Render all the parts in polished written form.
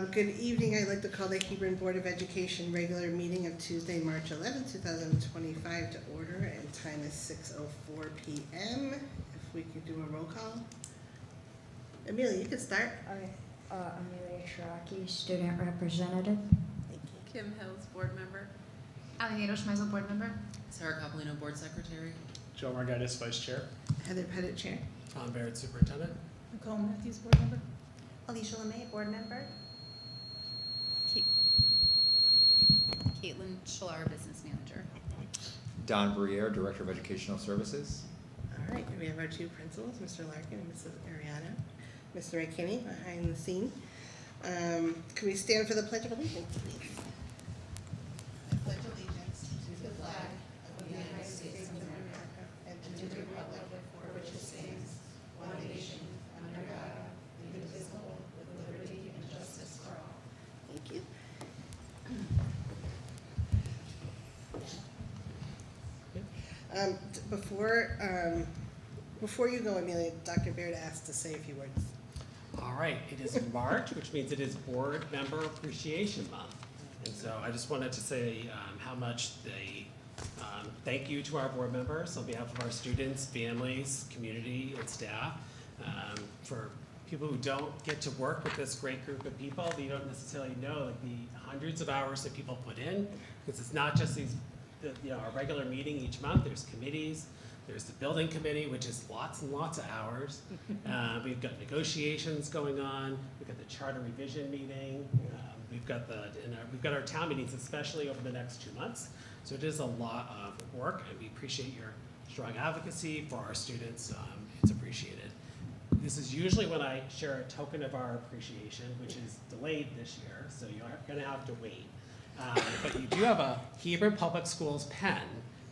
Good evening. I'd like to call the Hebron Board of Education regular meeting of Tuesday, March 11, 2025 to order, and time is 6:04 p.m. If we could do a roll call. Amelia, you can start. Okay. Amelia Shiraki, student representative. Thank you. Kim Hills, board member. Alejandro Schmeisel, board member. Sarah Coppolino, board secretary. Joe Margaitis, vice chair. Heather Pettit, chair. Tom Barrett, superintendent. Nicole Matthews, board member. Alicia LeMay, board member. Caitlin Schlar, business manager. Don Briere, director of educational services. All right, we have our two principals, Mr. Larkin and Mrs. Ariano. Mr. McKinney behind the scene. Can we stand for the Pledge of Allegiance, please? I pledge allegiance to the flag of the United States of America and to the republic for which it stands, one nation, under God, indivisible, with liberty and justice for all. Thank you. Before you go, Amelia, Dr. Baird asked to say a few words. All right, it is March, which means it is Board Member Appreciation Month. And so I just wanted to say how much they thank you to our board members on behalf of our students, families, community, and staff. For people who don't get to work with this great group of people, you don't necessarily know like the hundreds of hours that people put in, because it's not just our regular meeting each month. There's committees. There's the building committee, which is lots and lots of hours. We've got negotiations going on. We've got the charter revision meeting. We've got our town meetings, especially over the next 2 months. So it is a lot of work, and we appreciate your strong advocacy for our students. It's appreciated. This is usually when I share a token of our appreciation, which is delayed this year, so you're going to have to wait. But you do have a Hebron Public Schools pen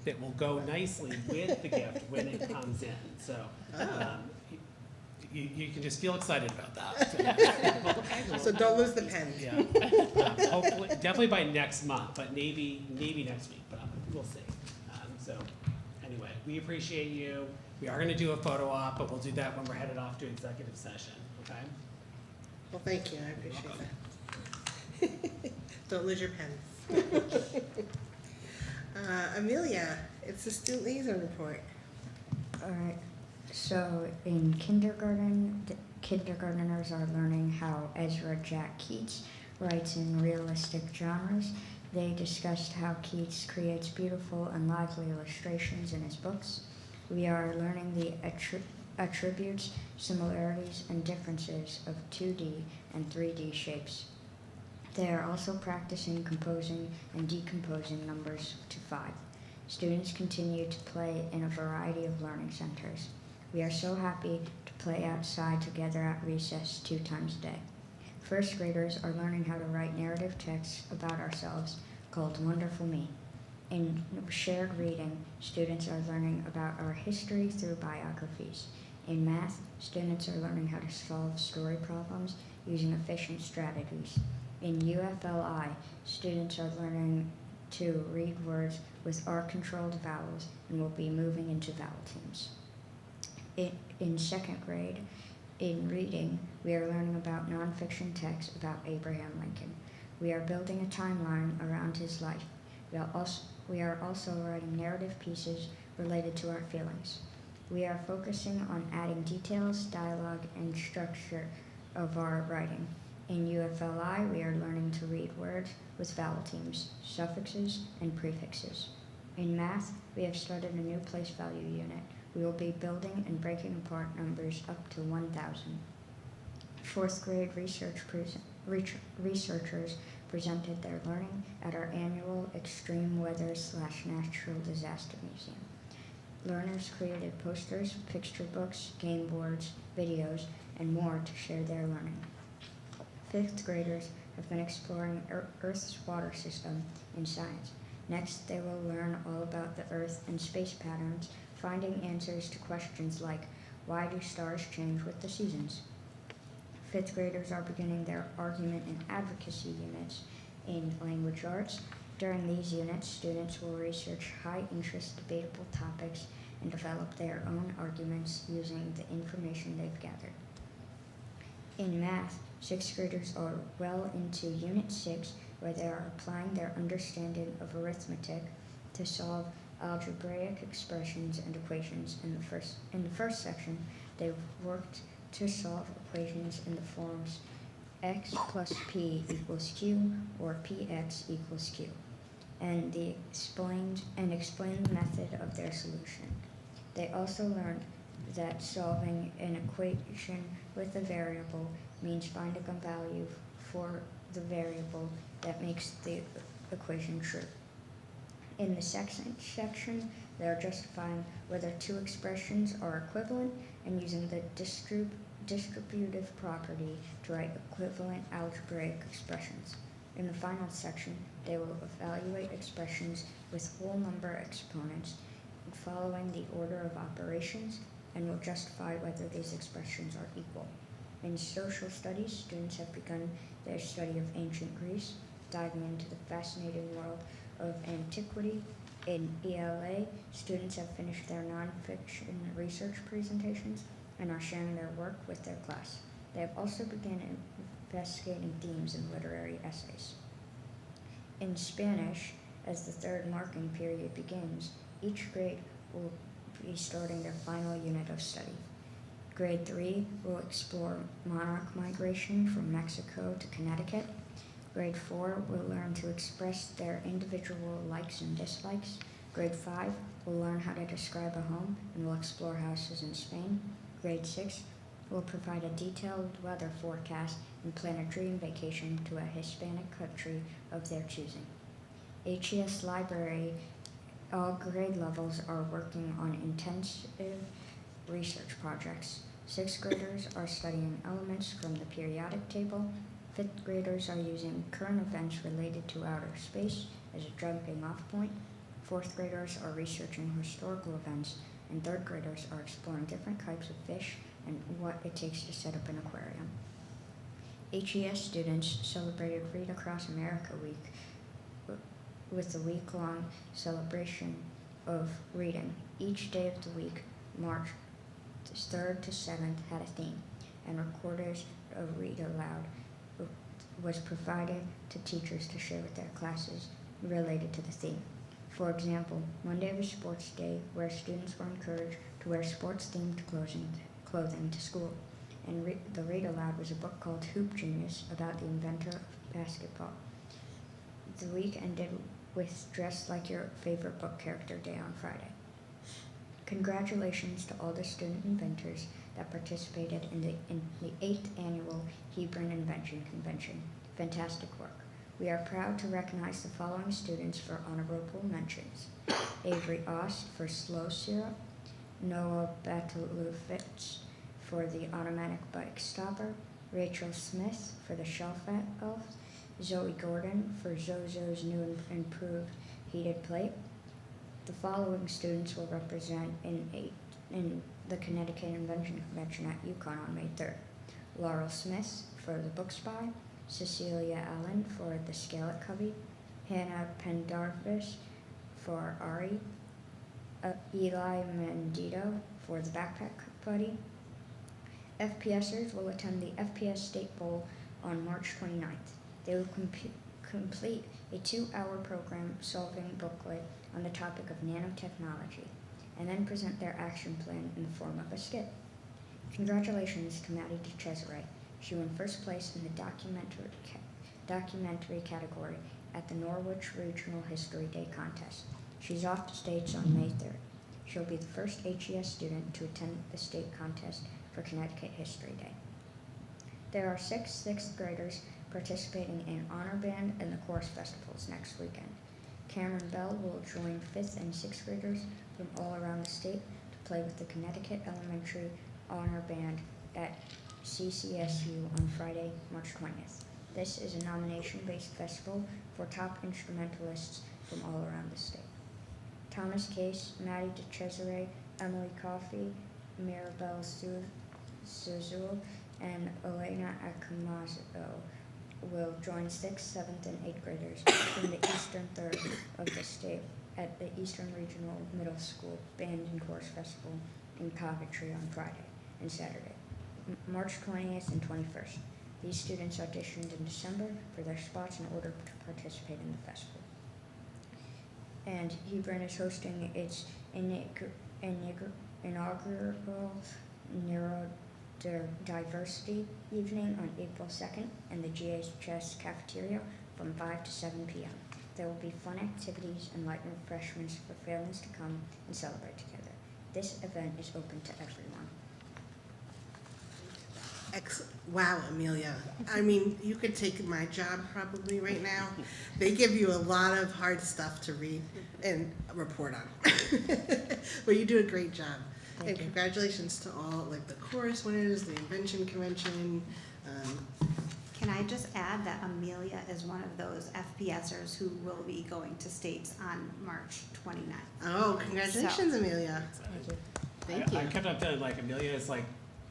that will go nicely with the gift when it comes in. So you can just feel excited about that. So don't lose the pen. Yeah. Hopefully, definitely by next month, but maybe next week, but we'll see. So anyway, we appreciate you. We are going to do a photo op, but we'll do that when we're headed off to executive session, okay? Well, thank you. I appreciate that. Don't lose your pens. Amelia, it's the student liaison report. All right. So in kindergarten, the kindergartners are learning how Ezra Jack Keats writes in realistic genres. They discussed how Keats creates beautiful and lively illustrations in his books. We are learning the attributes, similarities, and differences of 2D and 3D shapes. They are also practicing composing and decomposing numbers to 5. Students continue to play in a variety of learning centers. We are so happy to play outside together at recess 2 times a day. First graders are learning how to write narrative texts about ourselves called Wonderful Me. In shared reading, students are learning about our history through biographies. In math, students are learning how to solve story problems using efficient strategies. In UFLI, students are learning to read words with R-controlled vowels and will be moving into vowel teams. In second grade, in reading, we are learning about nonfiction texts about Abraham Lincoln. We are building a timeline around his life. We are also writing narrative pieces related to our feelings. We are focusing on adding details, dialogue, and structure of our writing. In UFLI, we are learning to read words with vowel teams, suffixes, and prefixes. In math, we have started a new place value unit. We will be building and breaking apart numbers up to 1,000. Fourth grade researchers presented their learning at our annual Extreme Weather / Natural Disaster Museum. Learners created posters, picture books, game boards, videos, and more to share their learning. Fifth graders have been exploring Earth's water system in science. Next, they will learn all about the Earth and space patterns, finding answers to questions like, why do stars change with the seasons? Fifth graders are beginning their argument and advocacy units in language arts. During these units, students will research high-interest debatable topics and develop their own arguments using the information they've gathered. In math, sixth graders are well into Unit 6, where they are applying their understanding of arithmetic to solve algebraic expressions and equations. In the first section, they've worked to solve equations in the forms x plus p equals q or px equals q, and explained the method of their solution. They also learned that solving an equation with a variable means finding a value for the variable that makes the equation true. In the second section, they are justifying whether two expressions are equivalent and using the distributive property to write equivalent algebraic expressions. In the final section, they will evaluate expressions with whole number exponents following the order of operations and will justify whether these expressions are equal. In social studies, students have begun their study of ancient Greece, diving into the fascinating world of antiquity. In ELA, students have finished their nonfiction research presentations and are sharing their work with their class. They have also begun investigating themes in literary essays. In Spanish, as the third marking period begins, each grade will be starting their final unit of study. Grade 3 will explore monarch migration from Mexico to Connecticut. Grade 4 will learn to express their individual likes and dislikes. Grade 5 will learn how to describe a home and will explore houses in Spain. Grade 6 will provide a detailed weather forecast and plan a dream vacation to a Hispanic country of their choosing. HES Library, all grade levels are working on intensive research projects. Sixth graders are studying elements from the periodic table. Fifth graders are using current events related to outer space as a jumping off point. Fourth graders are researching historical events, and third graders are exploring different types of fish and what it takes to set up an aquarium. HES students celebrated Read Across America Week with a week-long celebration of reading. Each day of the week, March 3rd to 7th, had a theme, and recorders of Read Aloud was provided to teachers to share with their classes related to the theme. For example, Monday was Sports Day, where students were encouraged to wear sports-themed clothing to school. And the Read Aloud was a book called Hoop Genius about the inventor of basketball. The week ended with Dress Like Your Favorite Book Character Day on Friday. Congratulations to all the student inventors that participated in the 8th annual Hebron Invention Convention. Fantastic work. We are proud to recognize the following students for honorable mentions. Avery Ost for Slow Syrup, Noah Batalufitz for the automatic bike stopper, Rachel Smith for the shelf elf, Zoe Gordon for Zozo's new and improved heated plate. The following students will represent in the Connecticut Invention Convention at UConn on May 3rd. Laurel Smith for the Book Spy, Cecilia Allen for the Scale It Cubby, Hannah Pendarvis for Ari, Eli Mendito for the Backpack Buddy. FPSers will attend the FPS State Bowl on March 29th. They will complete a 2-hour program solving booklet on the topic of nanotechnology, and then present their action plan in the form of a skit. Congratulations to Maddie DeCesare. She won first place in the documentary category at the Norwich Regional History Day contest. She's off to states on May 3rd. She'll be the first HES student to attend the state contest for Connecticut History Day. There are 6 sixth graders participating in Honor Band and the Chorus Festivals next weekend. Cameron Bell will join 5th and 6th graders from all around the state to play with the Connecticut Elementary Honor Band at CCSU on Friday, March 20th. This is a nomination-based festival for top instrumentalists from all around the state. Thomas Case, Maddie DeCesare, Emily Coffey, Mirabelle Suzul, and Elena Akamazo will join 6th, 7th, and 8th graders from the eastern third of the state at the Eastern Regional Middle School Band and Chorus Festival in Coventry on Friday and Saturday. March 20th and 21st. These students auditioned in December for their spots in order to participate in the festival. And Hebron is hosting its inaugural Neurodiversity Evening on April 2nd in the GHS cafeteria from 5 to 7 p.m. There will be fun activities and light refreshments for families to come and celebrate together. This event is open to everyone. Wow, Amelia. I mean, you could take my job probably right now. They give you a lot of hard stuff to read and report on. But you do a great job. Thank And you. congratulations to all, like the chorus winners, the invention convention. Can I just add that Amelia is one of those FPSers who will be going to states on March 29th. Oh, congratulations, Amelia. Thank you. I kept on feeling like Amelia is like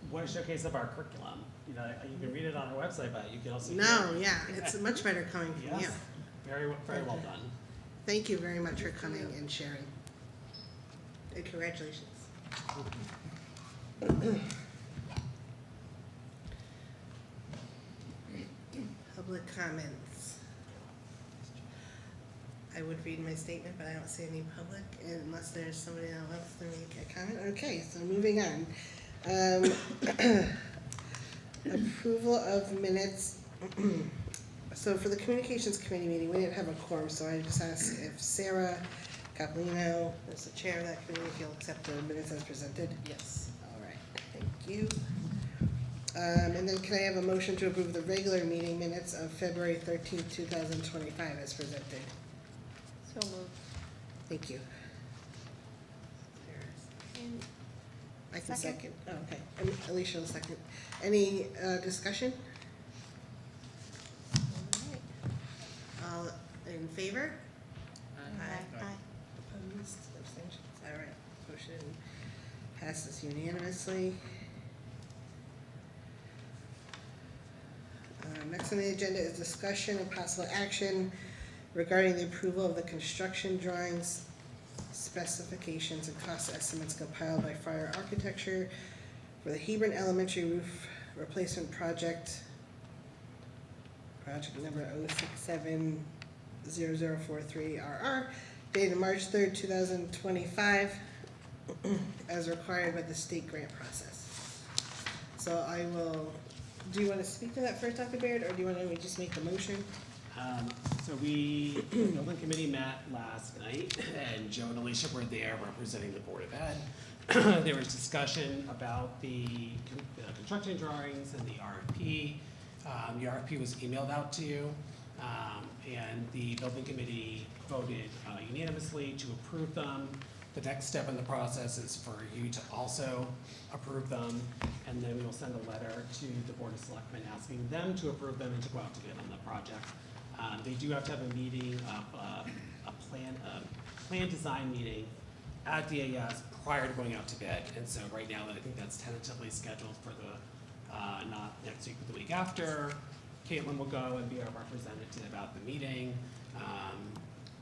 one showcase of our curriculum. You know, you can read it on our website, but you can also. No, yeah, it's much better coming from you. Yes, very well done. Thank you very much for coming and sharing. And congratulations. Public comments. I would read my statement, but I don't see any public unless there's somebody else to make a comment. Okay, so moving on. Approval of minutes. So for the communications committee meeting, we didn't have a quorum, so I just asked if Sarah Capolino, as the chair of that committee, if you'll accept the minutes as presented. Yes. All right, thank you. And then can I have a motion to approve the regular meeting minutes of February 13th, 2025 as presented? So moved. Thank you. I can second. Oh, okay. Alicia will second. Any discussion? All in favor? Aye. Opposed? Abstentions? All right. Motion passes unanimously. Next on the agenda is discussion and possible action regarding the approval of the construction drawings, specifications, and cost estimates compiled by Fire Architecture for the Hebron Elementary Roof Replacement Project, project number 0670043RR, dated March 3rd, 2025, as required by the state grant process. So I will, do you want to speak to that first, Dr. Baird, or do you want to just make the motion? So the building committee met last night, and Joe and Alicia were there representing the Board of Ed. There was discussion about the construction drawings and the RFP. The RFP was emailed out to you, and the building committee voted unanimously to approve them. The next step in the process is for you to also approve them, and then we will send a letter to the Board of Selectmen asking them to approve them and to go out to bid on the project. They do have to have a meeting, a plan design meeting at DAS prior to going out to bid. And so right now, I think that's tentatively scheduled for the, not next week, but the week after. Caitlin will go and be our representative at the meeting,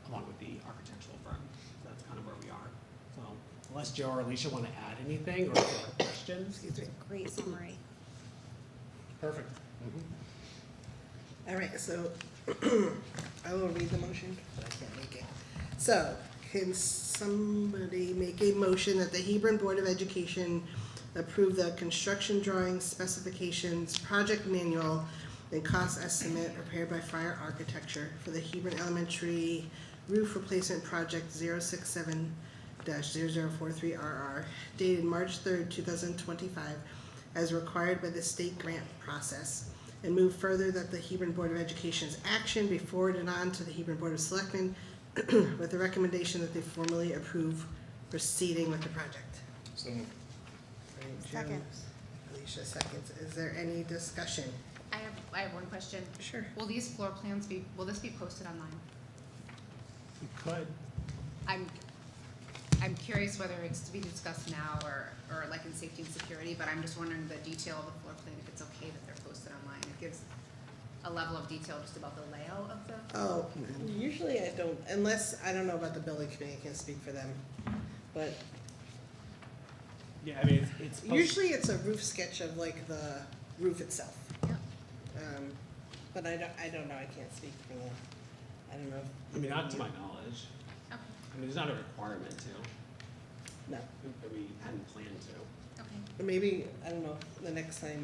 along with the architectural firm. So that's kind of where we are. So unless Joe or Alicia want to add anything or if there are questions. Excuse me. Great summary. Perfect. All right, so I will read the motion, but I can't make it. So, can somebody make a motion that the Hebron Board of Education approve the construction drawings, specifications, project manual, and cost estimate prepared by Fire Architecture for the Hebron Elementary Roof Replacement Project 067-0043RR, dated March 3rd, 2025, as required by the state grant process, and move further that the Hebron Board of Education's action be forwarded on to the Hebron Board of Selectmen with the recommendation that they formally approve proceeding with the project. So moved. Second. Alicia seconds. Is there any discussion? I have one question. Sure. Will these floor plans will this be posted online? You could. I'm curious whether it's to be discussed now or like in safety and security, but I'm just wondering the detail of the floor plan, if it's okay that they're posted online. It gives a level of detail just about the layout of the. Oh, usually I don't, unless, I don't know about the building committee, I can't speak for them. But Yeah, I mean, it's supposed- Usually it's a roof sketch of like the roof itself. Yep. But I don't know, I can't speak for the, I don't know. I mean, not to my knowledge. Okay, I mean, there's not a requirement to, No, but we hadn't planned to. okay. but maybe, I don't know, the next time,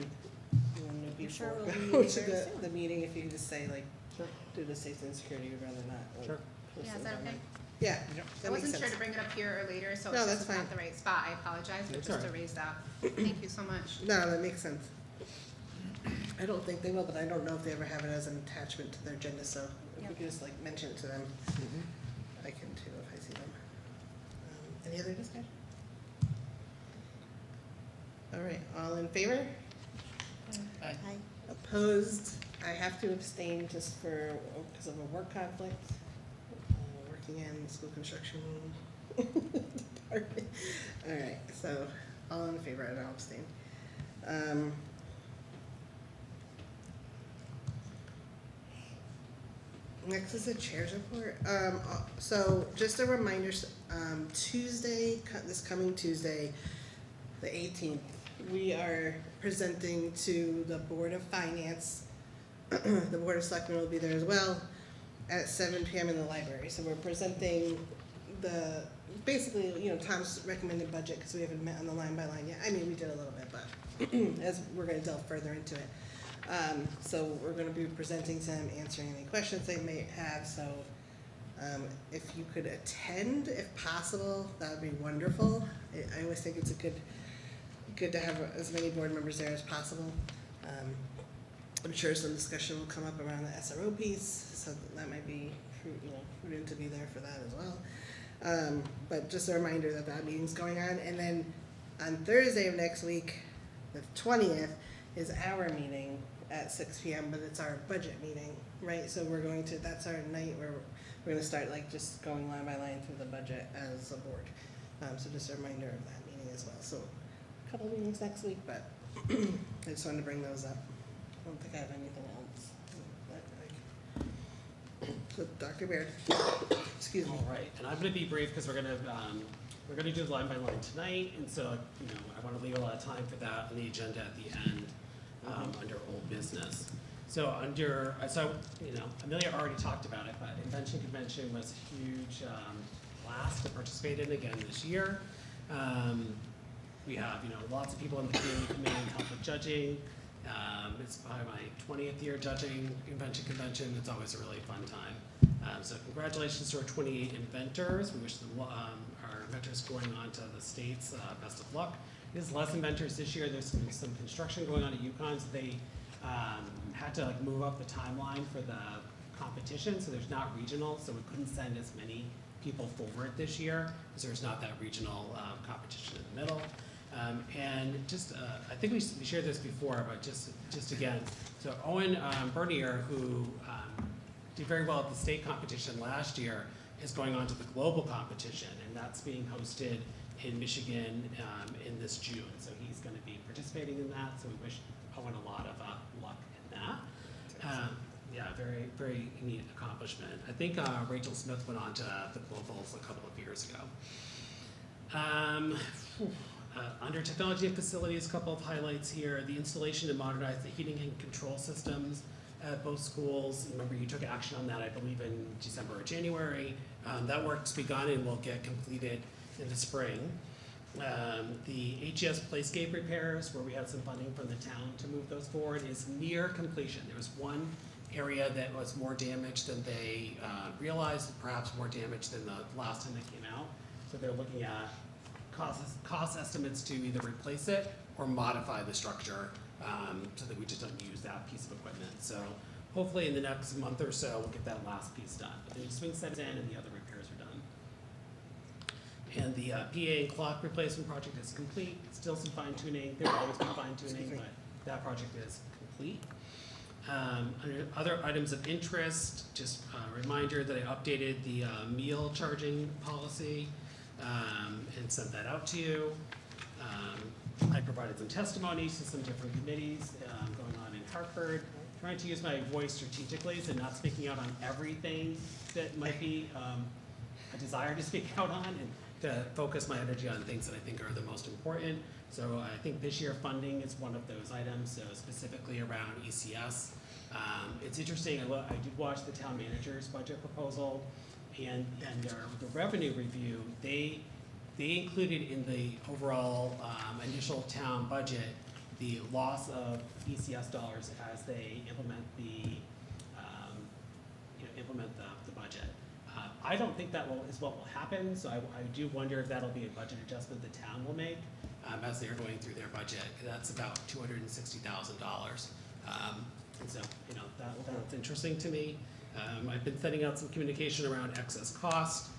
you know, I'm sure before we'll be go to very the, soon. the meeting, if you could just say like, Sure. due to safety and security, you'd rather not. like, Sure. post Yeah, is those that okay? online. Yeah, I that makes wasn't sure sense. to bring it up here or later, so No, it's that's just not fine. the right spot. I apologize, but That's just to all right. raise that. Thank you so much. No, that makes sense. I don't think they will, but I don't know if they ever have it as an attachment to their agenda, so if we Yep. could just like mention it to them, I can too if I see them. Any other discussion? All right, all in favor? Hi. Opposed? I have to abstain just for, because of a work conflict. Working in school construction department. All right, so all in favor and I'll abstain. Next is the chair's report. So just a reminder, Tuesday, this coming Tuesday, the 18th, we are presenting to the Board of Finance. The Board of Selectmen will be there as well at 7 p.m. in the library. So we're presenting the, basically, you know, Tom's recommended budget because we haven't met on the line by line yet. I mean, we did a little bit, but as we're gonna delve further into it. So we're gonna be presenting to them, answering any questions they may have, so if you could attend, if possible, that would be wonderful. I always think it's good to have as many board members there as possible. I'm sure some discussion will come up around the SRO piece, so that might be, prudent to be there for that as well. But just a reminder that that meeting's going on, and then on Thursday of next week, the 20th, is our meeting at 6 p.m., but it's our budget meeting, right? So that's our night where we're gonna start like just going line by line through the budget as a board. So just a reminder of that meeting as well. So a couple of meetings next week, but I just wanted to bring those up. I don't think I have anything else. So Dr. Baird, excuse me. All right, and I'm gonna be brief because we're gonna do the line by line tonight, and so, I wanna leave a lot of time for that on the agenda at the end, under old business. So Amelia already talked about it, but Invention Convention was a huge, blast to participate in again this year. We have, lots of people in the community coming in and help with judging. It's probably my 20th year judging Invention Convention. It's always a really fun time. So congratulations to our 28 inventors. We wish them, our inventors going on to the States, best of luck. There's less inventors this year. There's some construction going on at UConn, so they had to move up the timeline for the competition, so there's not regional, so we couldn't send as many people forward this year, because there's not that regional competition in the middle. And just, I think we shared this before, but just again, so Owen Bernier, who did very well at the state competition last year, is going on to the global competition, and that's being hosted in Michigan in this June. So he's going to be participating in that, so we wish Owen a lot of luck in that. Yeah, very, very neat accomplishment. I think Rachel Smith went on to the globals a couple of years ago. Under technology and facilities, a couple of highlights here. The installation to modernize the heating and control systems at both schools. Remember, you took action on that, I believe, in December or January. That work's begun and will get completed in the spring. The HES playscape repairs, where we had some funding from the town to move those forward, is near completion. There was one area that was more damaged than they realized, perhaps more damaged than the last time they came out. So they're looking at cost estimates to either replace it or modify the structure so that we just don't use that piece of equipment. So hopefully in the next month or so, we'll get that last piece done. But the swing set's in and the other repairs are done. And the PA and clock replacement project is complete. Still some fine tuning. There will always be fine tuning, but that project is complete. Under other items of interest, just a reminder that I updated the meal charging policy and sent that out to you. I provided some testimonies to some different committees going on in Hartford, trying to use my voice strategically, so not speaking out on everything that might be a desire to speak out on, and to focus my energy on things that I think are the most important. So I think this year funding is one of those items, so specifically around ECS. It's interesting, I did watch the town manager's budget proposal, and the revenue review, they included in the overall initial town budget the loss of ECS dollars as they implement the budget. I don't think that is what will happen, so I do wonder if that'll be a budget adjustment the town will make as they're going through their budget. That's about $260,000. And so, that's interesting to me. I've been sending out some communication around excess cost.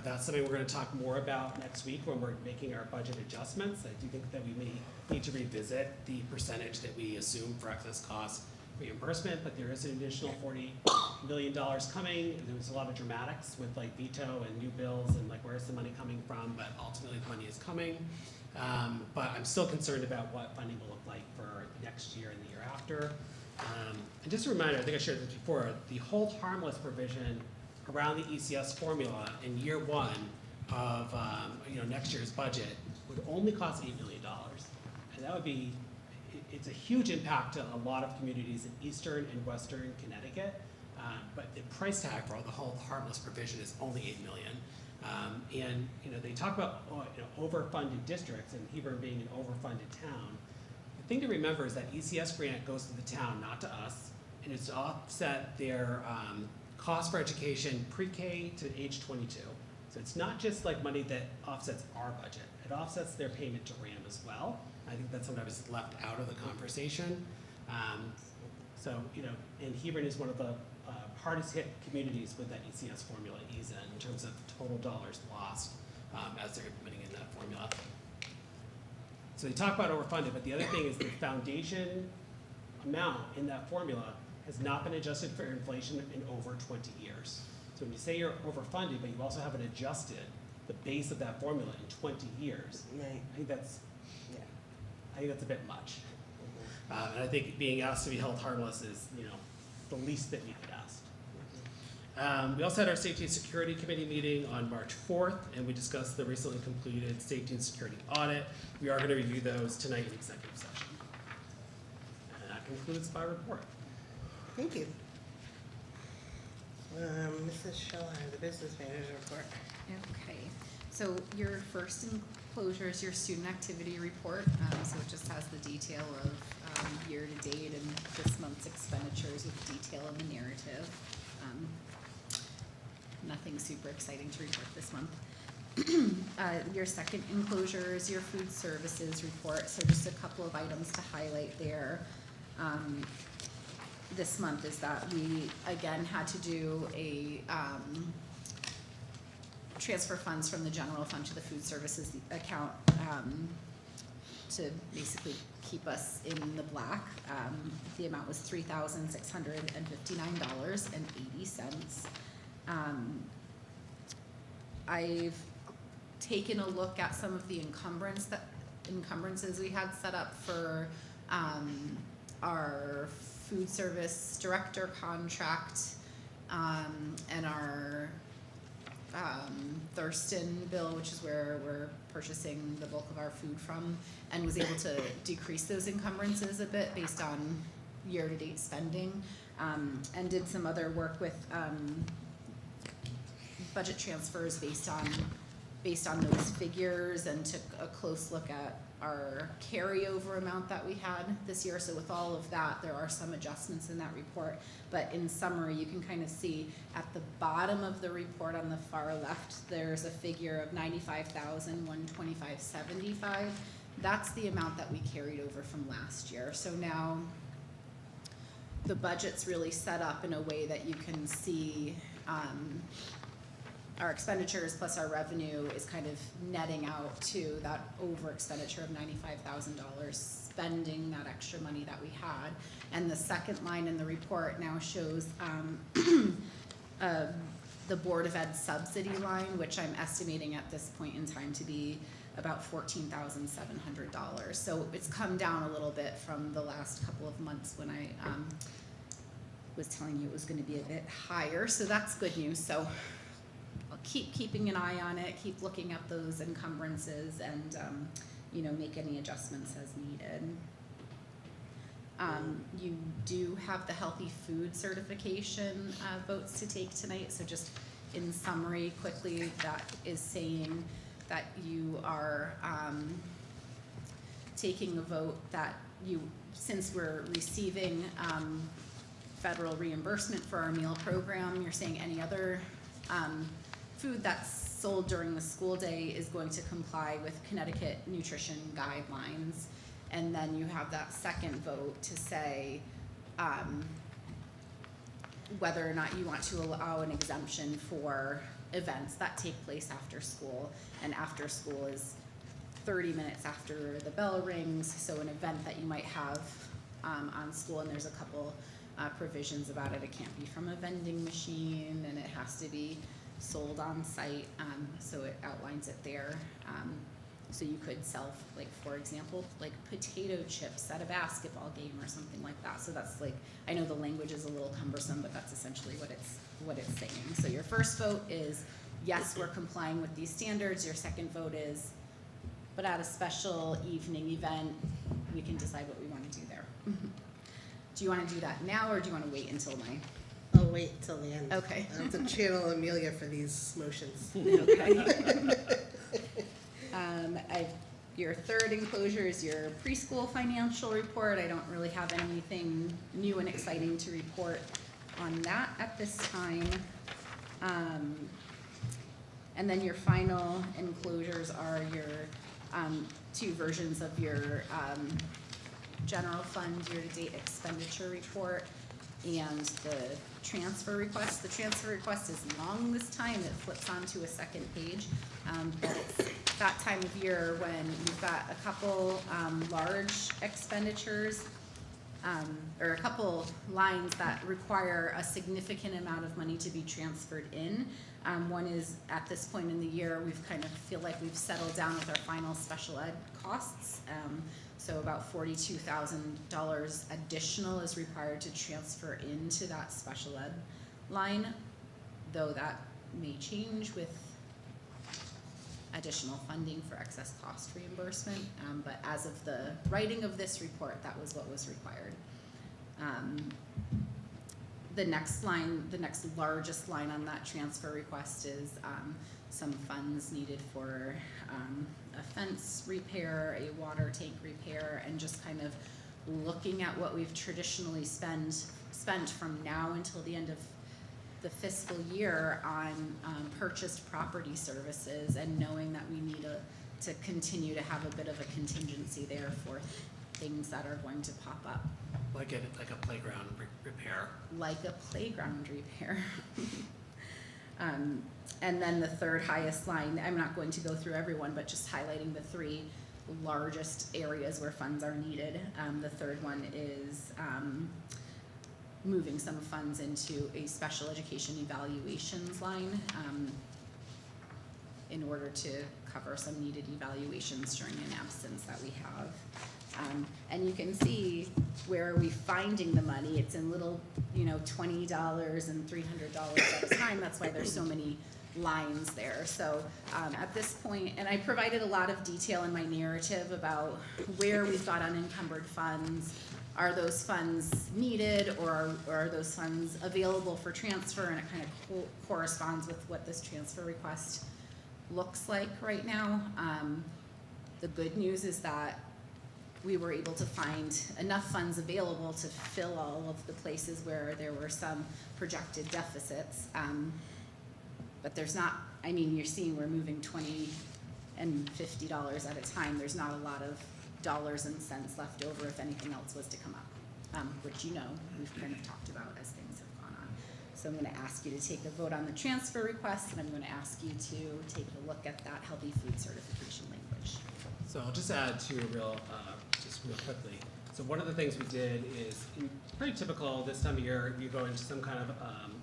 That's something we're going to talk more about next week when we're making our budget adjustments. I do think that we may need to revisit the percentage that we assume for excess cost reimbursement, but there is an additional $40 million coming. There was a lot of dramatics with like veto and new bills and like where's the money coming from, but ultimately the money is coming. But I'm still concerned about what funding will look like for next year and the year after. And just a reminder, I think I shared this before, the hold harmless provision around the ECS formula in year one of next year's budget would only cost $8 million. And that would be, it's a huge impact to a lot of communities in eastern and western Connecticut. But the price tag for all the hold harmless provision is only $8 million. And they talk about overfunded districts and Hebron being an overfunded town. The thing to remember is that ECS grant goes to the town, not to us, and it's to offset their cost for education pre-K to age 22. So it's not just like money that offsets our budget. It offsets their payment to RAM as well. I think that's sometimes left out of the conversation. And Hebron is one of the hardest hit communities with that ECS formula ease in terms of total dollars lost as they're implementing in that formula. So they talk about overfunded, but the other thing is the foundation amount in that formula has not been adjusted for inflation in over 20 years. So when you say you're overfunded, but you also haven't adjusted the base of that formula in 20 years, Right. I think that's a bit much. And I think being asked to be held harmless is, the least that we could ask. We also had our Safety and Security Committee meeting on March 4th, and we discussed the recently completed safety and security audit. We are going to review those tonight in executive session. And that concludes my report. Thank you. Mrs. Schiller, the business manager's report. Okay, so your first enclosure is your student activity report. So it just has the detail of year-to-date and this month's expenditures with detail in the narrative. Nothing super exciting to report this month. Your second enclosure is your food services report. So just a couple of items to highlight there. This month is that we again had to do a transfer funds from the general fund to the food services account to basically keep us in the black. The amount was $3,659.80. I've taken a look at some of the encumbrances we had set up for our food service director contract and our Thurston bill, which is where we're purchasing the bulk of our food from, and was able to decrease those encumbrances a bit based on year-to-date spending, and did some other work with budget transfers based on those figures, and took a close look at our carryover amount that we had this year. So with all of that, there are some adjustments in that report, but in summary, you can kind of see at the bottom of the report on the far left, there's a figure of $95,125.75. That's the amount that we carried over from last year. So now the budget's really set up in a way that you can see our expenditures plus our revenue is kind of netting out to that over expenditure of $95,000, spending that extra money that we had. And the second line in the report now shows the Board of Ed subsidy line, which I'm estimating at this point in time to be about $14,700. So it's come down a little bit from the last couple of months when I was telling you it was going to be a bit higher. So that's good news. So I'll keeping an eye on it, keep looking at those encumbrances and, make any adjustments as needed. You do have the healthy food certification votes to take tonight, so just in summary quickly, that is saying that you are taking a vote that since we're receiving federal reimbursement for our meal program, you're saying any other food that's sold during the school day is going to comply with Connecticut nutrition guidelines. And then you have that second vote to say whether or not you want to allow an exemption for events that take place after school. And after school is 30 minutes after the bell rings, so an event that you might have on school, and there's a couple provisions about it. It can't be from a vending machine, and it has to be sold on site, so it outlines it there. So you could sell, like, for example, like potato chips at a basketball game or something like that. So that's like, I know the language is a little cumbersome, but that's essentially what it's saying. So your first vote is, yes, we're complying with these standards. Your second vote is, but at a special evening event, we can decide what we want to do there. Do you want to do that now, or do you want to wait until I'll wait till the end. Okay. I have to channel Amelia for these motions. Okay. Your third enclosure is your preschool financial report. I don't really have anything new and exciting to report on that at this time. And then your final enclosures are your two versions of your general fund year-to-date expenditure report and the transfer request. The transfer request is long this time. It flips onto a second page. But it's that time of year when you've got a couple large expenditures or a couple lines that require a significant amount of money to be transferred in. One is, at this point in the year, we've kind of feel like we've settled down with our final special ed costs. So about $42,000 additional is required to transfer into that special ed line, though that may change with additional funding for excess cost reimbursement. But as of the writing of this report, that was what was required. The next line, the next largest line on that transfer request is some funds needed for a fence repair, a water tank repair, and just kind of looking at what we've traditionally spent from now until the end of the fiscal year on purchased property services, and knowing that we need to continue to have a bit of a contingency there for things that are going to pop up. Like a playground repair. Like a playground repair. And then the third highest line, I'm not going to go through everyone, but just highlighting the three largest areas where funds are needed. The third one is moving some funds into a special education evaluations line in order to cover some needed evaluations during an absence that we have. And you can see where are we finding the money. It's in little, $20 and $300 at a time. That's why there's so many lines there. So at this point, and I provided a lot of detail in my narrative about where we've got unencumbered funds. Are those funds needed, or are those funds available for transfer? And it kind of corresponds with what this transfer request looks like right now. The good news is that we were able to find enough funds available to fill all of the places where there were some projected deficits. But there's not, you're seeing we're moving $20 and $50 at a time. There's not a lot of dollars and cents left over if anything else was to come up, which we've kind of talked about as things have gone on. So I'm going to ask you to take a vote on the transfer request, and I'm going to ask you to take a look at that healthy food certification language. So I'll just add to real quickly. So one of the things we did is pretty typical this time of year, you go into some kind of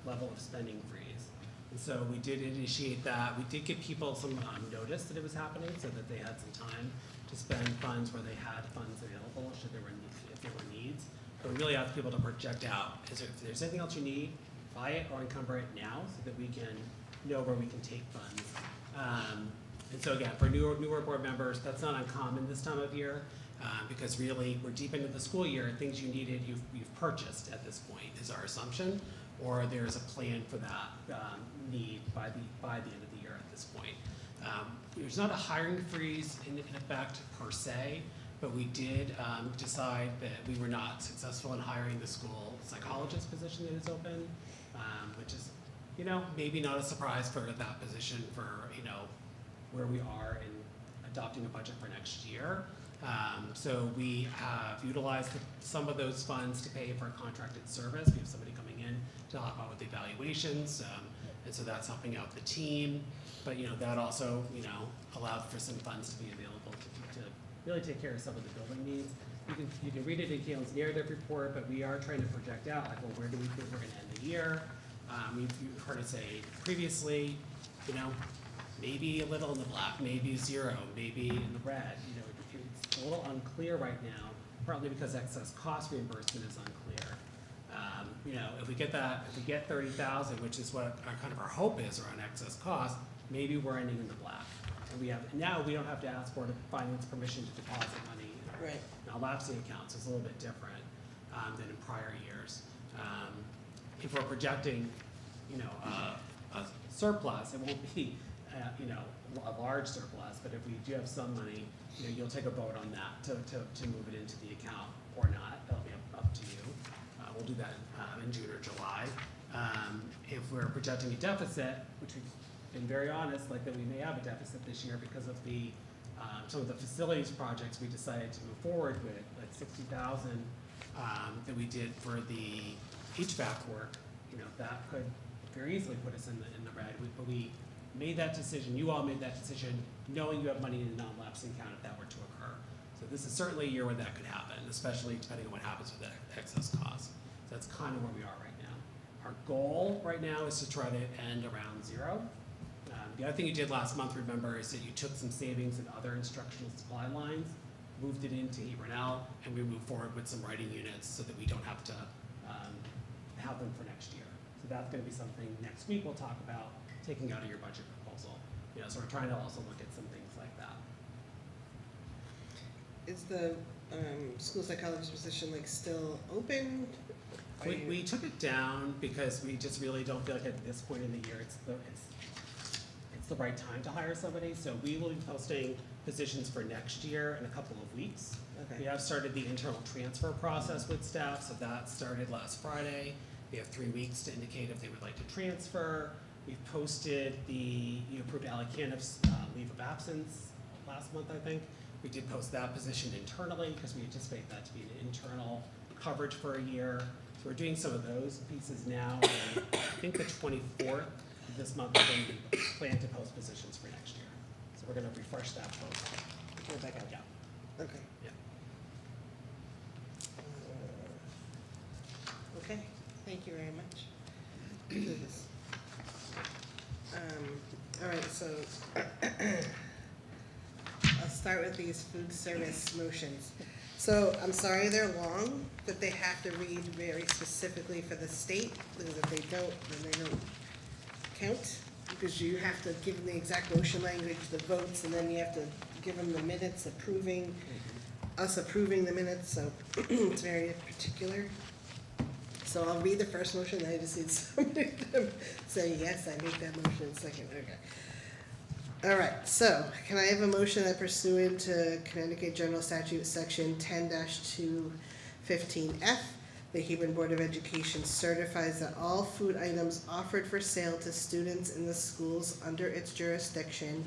level of spending freeze. And so we did initiate that. We did give people some notice that it was happening so that they had some time to spend funds where they had funds available if there were needs. But we really asked people to project out. If there's anything else you need, buy it or encumber it now so that we can know where we can take funds. And so again, for newer board members, that's not uncommon this time of year, because really, we're deep into the school year, things you needed, you've purchased at this point, is our assumption, or there's a plan for that need by the end of the year at this point. There's not a hiring freeze in effect per se, but we did decide that we were not successful in hiring the school psychologist position that is open, which is, maybe not a surprise for that position for, where we are in adopting a budget for next year. So we have utilized some of those funds to pay for a contracted service. We have somebody coming in to help out with the evaluations, and so that's helping out the team. But that also allowed for some funds to be available to really take care of some of the building needs. You can read it in Kalen's narrative report, but we are trying to project out like, well, where do we think we're going to end the year? You've heard us say previously, maybe a little in the black, maybe zero, maybe in the red. It's a little unclear right now, partly because excess cost reimbursement is unclear. If we get 30,000, which is what our hope is around excess cost, maybe we're ending in the black. And now we don't have to ask Board of Finance permission to deposit money in our lapsing accounts. It's a little bit different than in prior years. If we're projecting, a surplus, it won't be, a large surplus, but if we do have some money, you'll take a vote on that to move it into the account or not. That'll be up to you. We'll do that in June or July. If we're projecting a deficit, which we've been very honest, like that we may have a deficit this year because of the some of the facilities projects we decided to move forward with, like 60,000 that we did for the HVAC work. That could very easily put us in the red. But we made that decision. You all made that decision, knowing you have money in the non-lapsing account if that were to occur. So this is certainly a year where that could happen, especially depending on what happens with that excess cost. So that's kind of where we are right now. Our goal right now is to try to end around zero. The other thing you did last month, remember, is that you took some savings in other instructional supply lines, moved it into Hebron, and we moved forward with some writing units so that we don't have to have them for next year. So that's going to be something next week we'll talk about taking out of your budget proposal. So we're trying to also look at some things like that. Is the school psychologist position still open? We took it down because we just really don't feel like at this point in the year it's the right time to hire somebody. So we will be posting positions for next year in a couple of weeks. Okay. We have started the internal transfer process with staff, so that started last Friday. We have 3 weeks to indicate if they would like to transfer. We've posted the approved Alicanif's leave of absence last month, I think. We did post that position internally because we anticipate that to be an internal coverage for a year. So we're doing some of those pieces now. And I think the 24th of this month is when we plan to post positions for next year. So we're going to refresh that post. Rebecca? Yeah. Okay. Yeah. Okay, thank you very much. All right, so I'll start with these food service motions. So I'm sorry they're long, that they have to read very specifically for the state, because if they don't, then they don't count. Because you have to give them the exact motion language, the votes, and then you have to give them the minutes approving the minutes, so it's very particular. So I'll read the first motion, then I just need somebody to say, yes, I make that motion, second, okay. All right, so can I have a motion that pursuant to Connecticut General Statute Section 10-215F, the Hebron Board of Education certifies that all food items offered for sale to students in the schools under its jurisdiction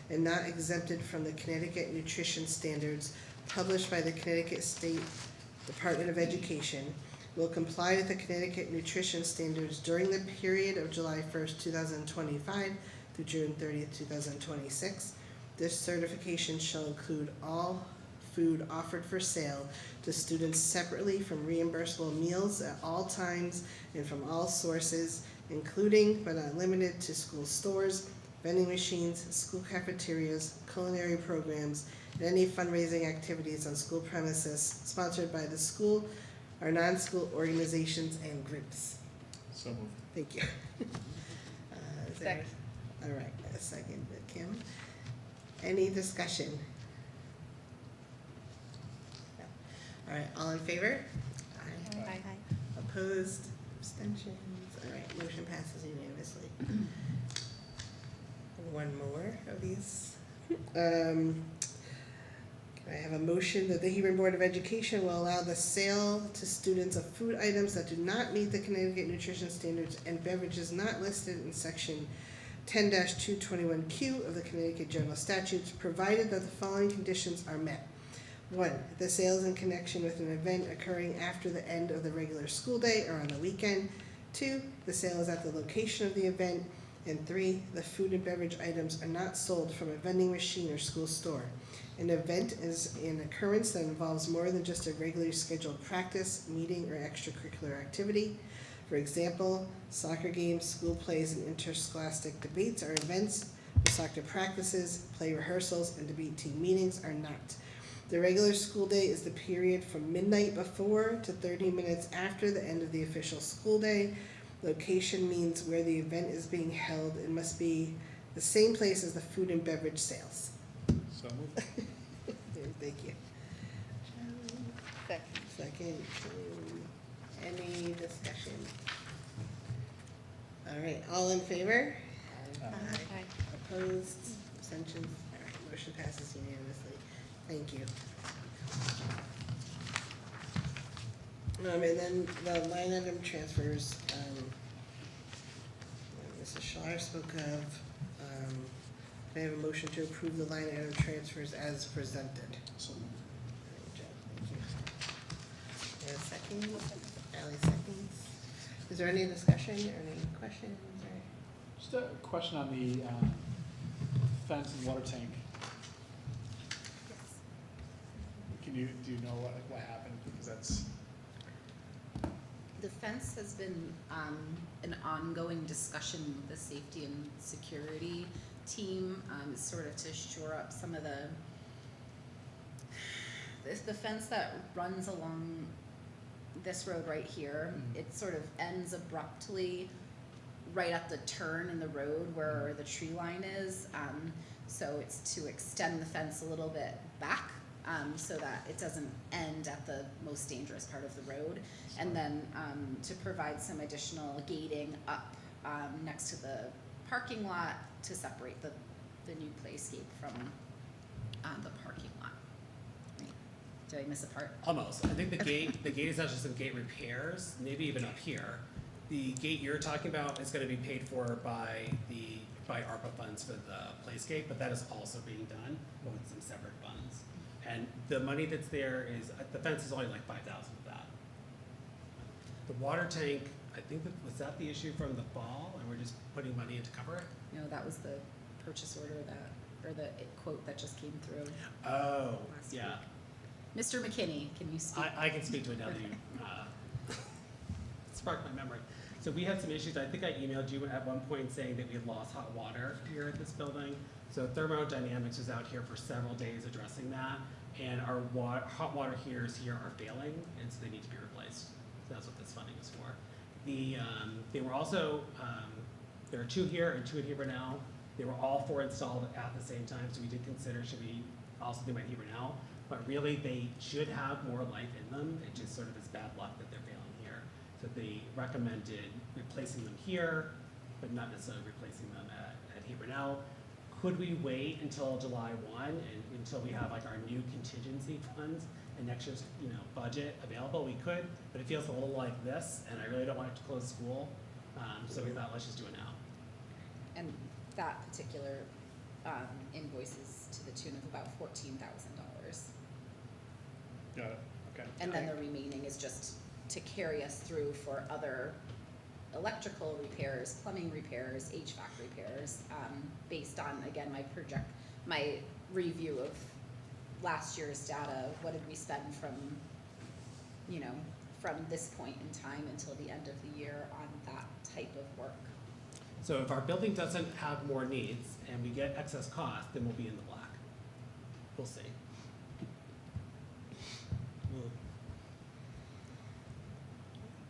and not exempted from the Connecticut nutrition standards published by the Connecticut State Department of Education will comply with the Connecticut nutrition standards during the period of July 1st, 2025 through June 30th, 2026. This certification shall include all food offered for sale to students separately from reimbursable meals at all times and from all sources, including but not limited to school stores, vending machines, school cafeterias, culinary programs, and any fundraising activities on school premises sponsored by the school or non-school organizations and groups. So moved. Thank you. Is there All right, a second, Kim. Any discussion? No. All right, all in favor? Aye. Opposed, abstentions, all right, motion passes unanimously. One more of these. Can I have a motion that the Hebron Board of Education will allow the sale to students of food items that do not meet the Connecticut nutrition standards and beverages not listed in section 10-221Q of the Connecticut General Statutes, provided that the following conditions are met. 1, the sale is in connection with an event occurring after the end of the regular school day or on the weekend. 2, the sale is at the location of the event. And 3, the food and beverage items are not sold from a vending machine or school store. An event is an occurrence that involves more than just a regularly scheduled practice, meeting, or extracurricular activity. For example, soccer games, school plays, and interscholastic debates are events. Soccer practices, play rehearsals, and debate team meetings are not. The regular school day is the period from midnight before to 30 minutes after the end of the official school day. Location means where the event is being held. It must be the same place as the food and beverage sales. So moved. Thank you. Second. Any discussion? All right, all in favor? Aye. Opposed, abstentions? All right, motion passes unanimously. Thank you. And then the line item transfers, Mrs. Schleier spoke of, I have a motion to approve the line item transfers as presented. So All right, Joe, thank you. And a second, Ally seconds. Is there any discussion or any questions or? just a question on the fence and water tank. Do you know what happened? Because that's, The fence has been an ongoing discussion with the safety and security team, sort of to shore up some of the fence that runs along this road right here. It sort of ends abruptly right at the turn in the road where the tree line is. So it's to extend the fence a little bit back, so that it doesn't end at the most dangerous part of the road. And then to provide some additional gating up next to the parking lot to separate the new playscape from the parking lot. Right. Did I miss a part? Almost. I think the gate is actually some gate repairs, maybe even up here. The gate you're talking about is gonna be paid for by ARPA funds for the playscape, but that is also being done, but with some separate funds. And the money that's there is, the fence is only like 5,000 of that. The water tank, I think was that the issue from the fall, and we're just putting money in to cover it? No, that was the purchase order or the quote that just came through. Oh, Last yeah. Mr. McKinney, can you speak? I can speak to it now that you sparked my memory. So we had some issues. I think I emailed you at one point saying that we had lost hot water here at this building. So thermodynamics was out here for several days addressing that, and our hot water heaters here are failing, and so they need to be replaced. So that's what this funding is for. They were also, there are 2 here and 2 in Hebron. They were all 4 installed at the same time, so we did consider, should we also do my Hebron? But really, they should have more life in them. It just sort of is bad luck that they're failing here. So they recommended replacing them here, but not necessarily replacing them at Hebron. Could we wait until July 1 and until we have like our new contingency funds and next year's budget available? We could, but it feels a little like this, and I really don't want it to close school. So we thought let's just do it now. And that particular invoice is to the tune of about $14,000. got it, okay. And then the remaining is just to carry us through for other electrical repairs, plumbing repairs, HVAC repairs, based on, again, my review of last year's data. What did we spend from this point in time until the end of the year on that type of work? So if our building doesn't have more needs and we get excess cost, then we'll be in the black. We'll see.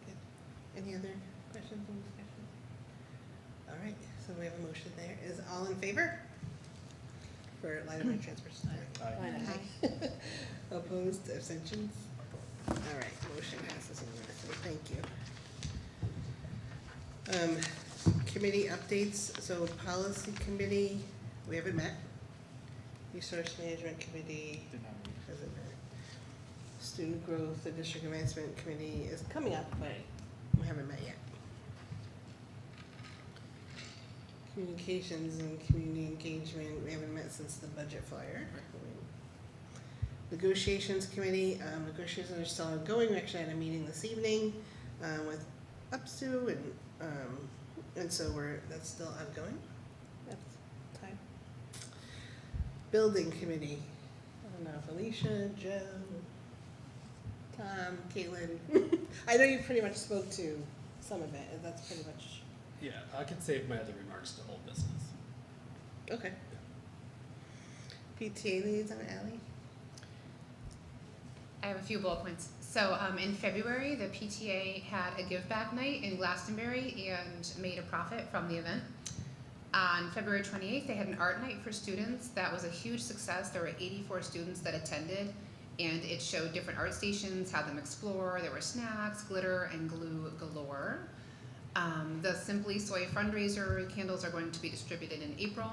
Good. Any other questions or discussion? All right, So we have a motion there. Is all in favor? For line item transfers? Aye. Opposed, abstentions? All right, motion passes unanimously, thank you. Committee updates, so policy committee, we haven't met. Resource management committee Did not read. hasn't met. Student growth, the district advancement committee is coming up, but we haven't met yet. Communications and community engagement, we haven't met since the budget flyer. Negotiations committee, negotiations are still ongoing, we actually had a meeting this evening, with UPSU and so that's still ongoing. That's time. Building committee, I don't know, Felicia, Joe, Tom, Caitlin. I know you pretty much spoke to some of it, and that's pretty much, Yeah, I could save my other remarks to old business. okay. PTA liaison, Ally? I have a few bullet points. So in February, the PTA had a give back night in Glastonbury and made a profit from the event. On February 28th, they had an art night for students. That was a huge success. There were 84 students that attended, and it showed different art stations, had them explore. There were snacks, glitter, and glue galore. The Simply Soy fundraiser candles are going to be distributed in April.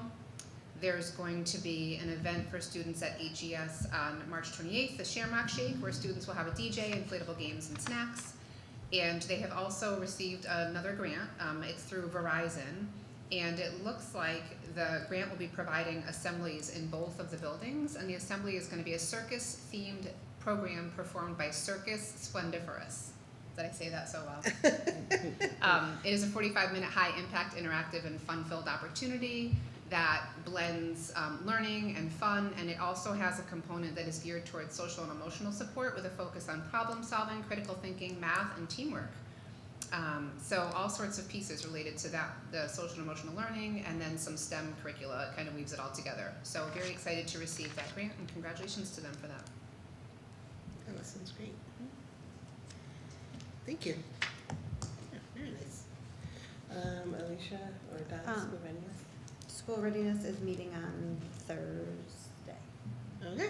There's going to be an event for students at HES on March 28th, the Shamrock Shake, where students will have a DJ, inflatable games, and snacks. And they have also received another grant. It's through Verizon. And it looks like the grant will be providing assemblies in both of the buildings. And the assembly is going to be a circus-themed program performed by Circus Splendiferous. Did I say that so well? It is a 45-minute high-impact, interactive, and fun-filled opportunity that blends learning and fun, and it also has a component that is geared towards social and emotional support with a focus on problem solving, critical thinking, math, and teamwork. So all sorts of pieces related to that, the social and emotional learning, and then some STEM curricula. It kind of weaves it all together. So very excited to receive that grant, and congratulations to them for that. Oh, that sounds great. Thank you. Yeah, very nice. Alicia or Dot, school readiness? School readiness is meeting on Thursday. Okay.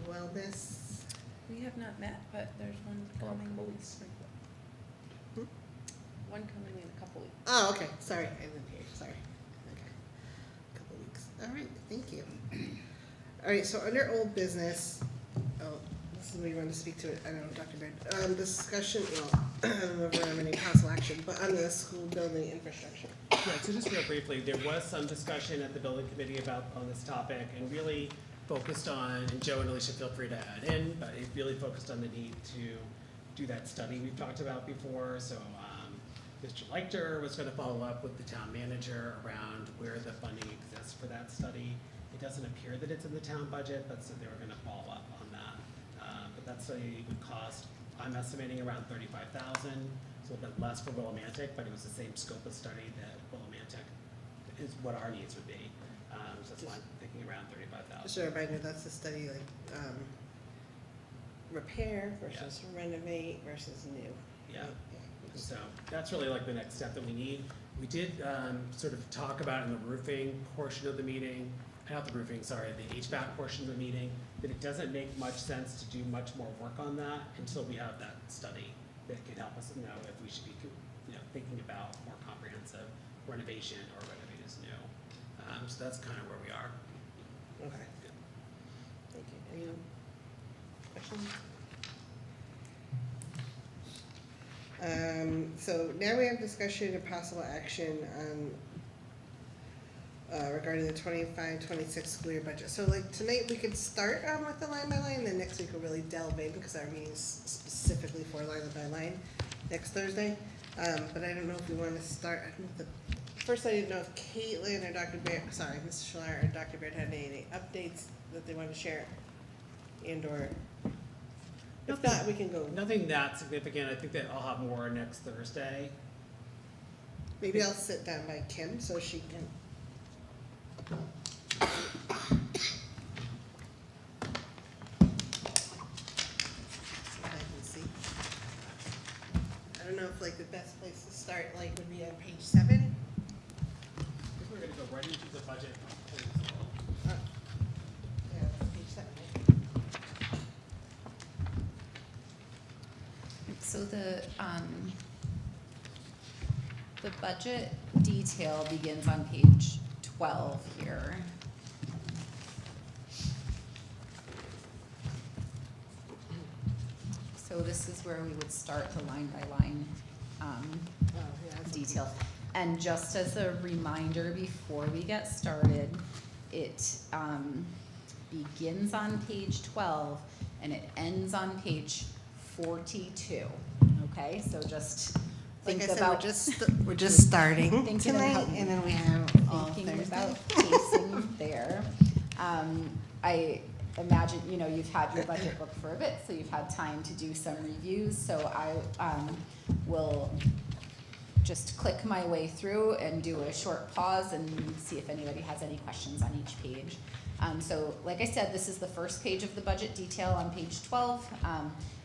Wellness, We have not met, but there's one coming next week. Hmm? One coming in a couple weeks. oh, okay, sorry, I didn't hear, sorry. Okay, couple weeks, all right, thank you. All right, so under old business, oh, this is where you want to speak to it, I don't know, Dr. Baird. Discussion, well, I don't know if we're having any possible action, but on the school building infrastructure. Right, so just real briefly, there was some discussion at the building committee on this topic, and really focused on, and Joe and Alicia feel free to add in, but it really focused on the need to do that study we've talked about before. So Mr. Leichter was going to follow up with the town manager around where the funding exists for that study. It doesn't appear that it's in the town budget, but so they were going to follow up on that. But that study would cost, I'm estimating, around $35,000. It's a little bit less for Willimantic, but it was the same scope of study that Willimantic is what our needs would be. So that's why I'm thinking around $35,000. Just a reminder, that's the study like, repair versus renovate versus new. Yeah. Right? And so that's really like the next step that we need. We did sort of talk about in the roofing portion of the meeting, not the roofing, sorry, the HVAC portion of the meeting, that it doesn't make much sense to do much more work on that until we have that study that can help us know if we should be, thinking about more comprehensive renovation or renovate as new. So that's kind of where we are. Okay. Thank you. Any questions? So now we have discussion and possible action on regarding the 25-26 school year budget. So like tonight we could start with the line by line, and then next week we'll really delve in because our meeting's specifically for line by line next Thursday. But I don't know if we want to start. First, I didn't know if Caitlin or Dr. Baird, sorry, Mr. Schiller or Dr. Baird had any updates that they want to share, and or if not, we can go. Nothing that significant. I think that I'll have more next Thursday. Maybe I'll sit down by Kim so she can. So I can see. I don't don't know if like the best place to start like would be on page 7. I think we're gonna go right into the budget. Yeah, that's page 7. So the budget detail begins on page 12 here. So this is where we would start the line by line Oh, yeah, that's detail. And just as a reminder before we get started, it begins on page 12 and it ends on page 42. Okay, so just Like think I said, about we're just starting Thinking tonight, about- and then we have all thinking Thursday. about pacing there. I imagine, you know, you've had your budget book for a bit, so you've had time to do some reviews, so I will just click my way through and do a short pause and see if anybody has any questions on each page. So like I said, this is the first page of the budget detail on page 12.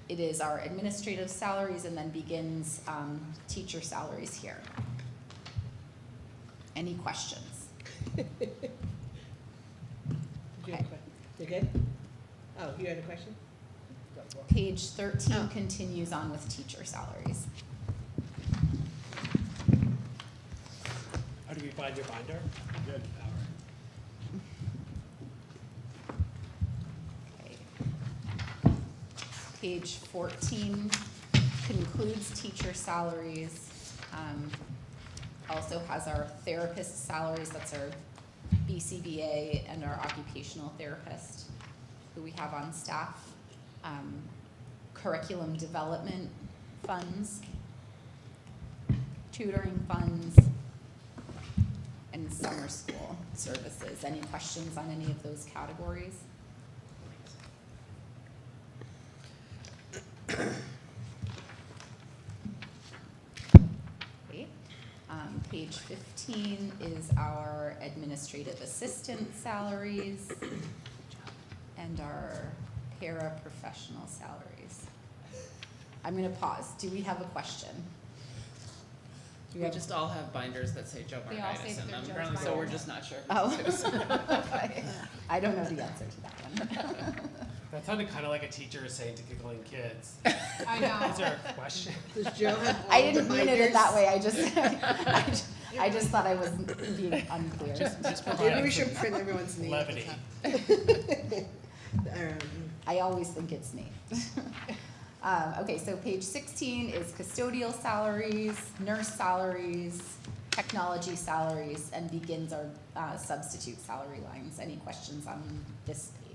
It is our administrative salaries and then begins teacher salaries here. Any questions? Okay. You good? Oh, you had a question? Page 13 Oh. continues on with teacher salaries. How do we find your binder? Good, all right. Okay. Page 14 concludes teacher salaries. Also has our therapist salaries, that's our BCBA and our occupational therapist who we have on staff. Curriculum development funds, tutoring funds, and summer school services. Any questions on any of those categories? Okay. Page 15 is our administrative assistant salaries and our paraprofessional salaries. I'm gonna pause. Do we have a question? We just all have binders that say Joe They all say Margaitis in they're them, Joe's apparently, so we're binders. just not sure. Oh. who's whose. Okay. I don't know the answer to that one. That sounded kind of like a teacher saying to giggling kids. I know. Is there a question? Does Joe have all I the didn't mean it binders? that way. I just thought I was being unclear. Just Maybe provide we should print everyone's name. at the levity. top. I always think it's Nate. Okay, so page 16 is custodial salaries, nurse salaries, technology salaries, and begins our substitute salary lines. Any questions on this page?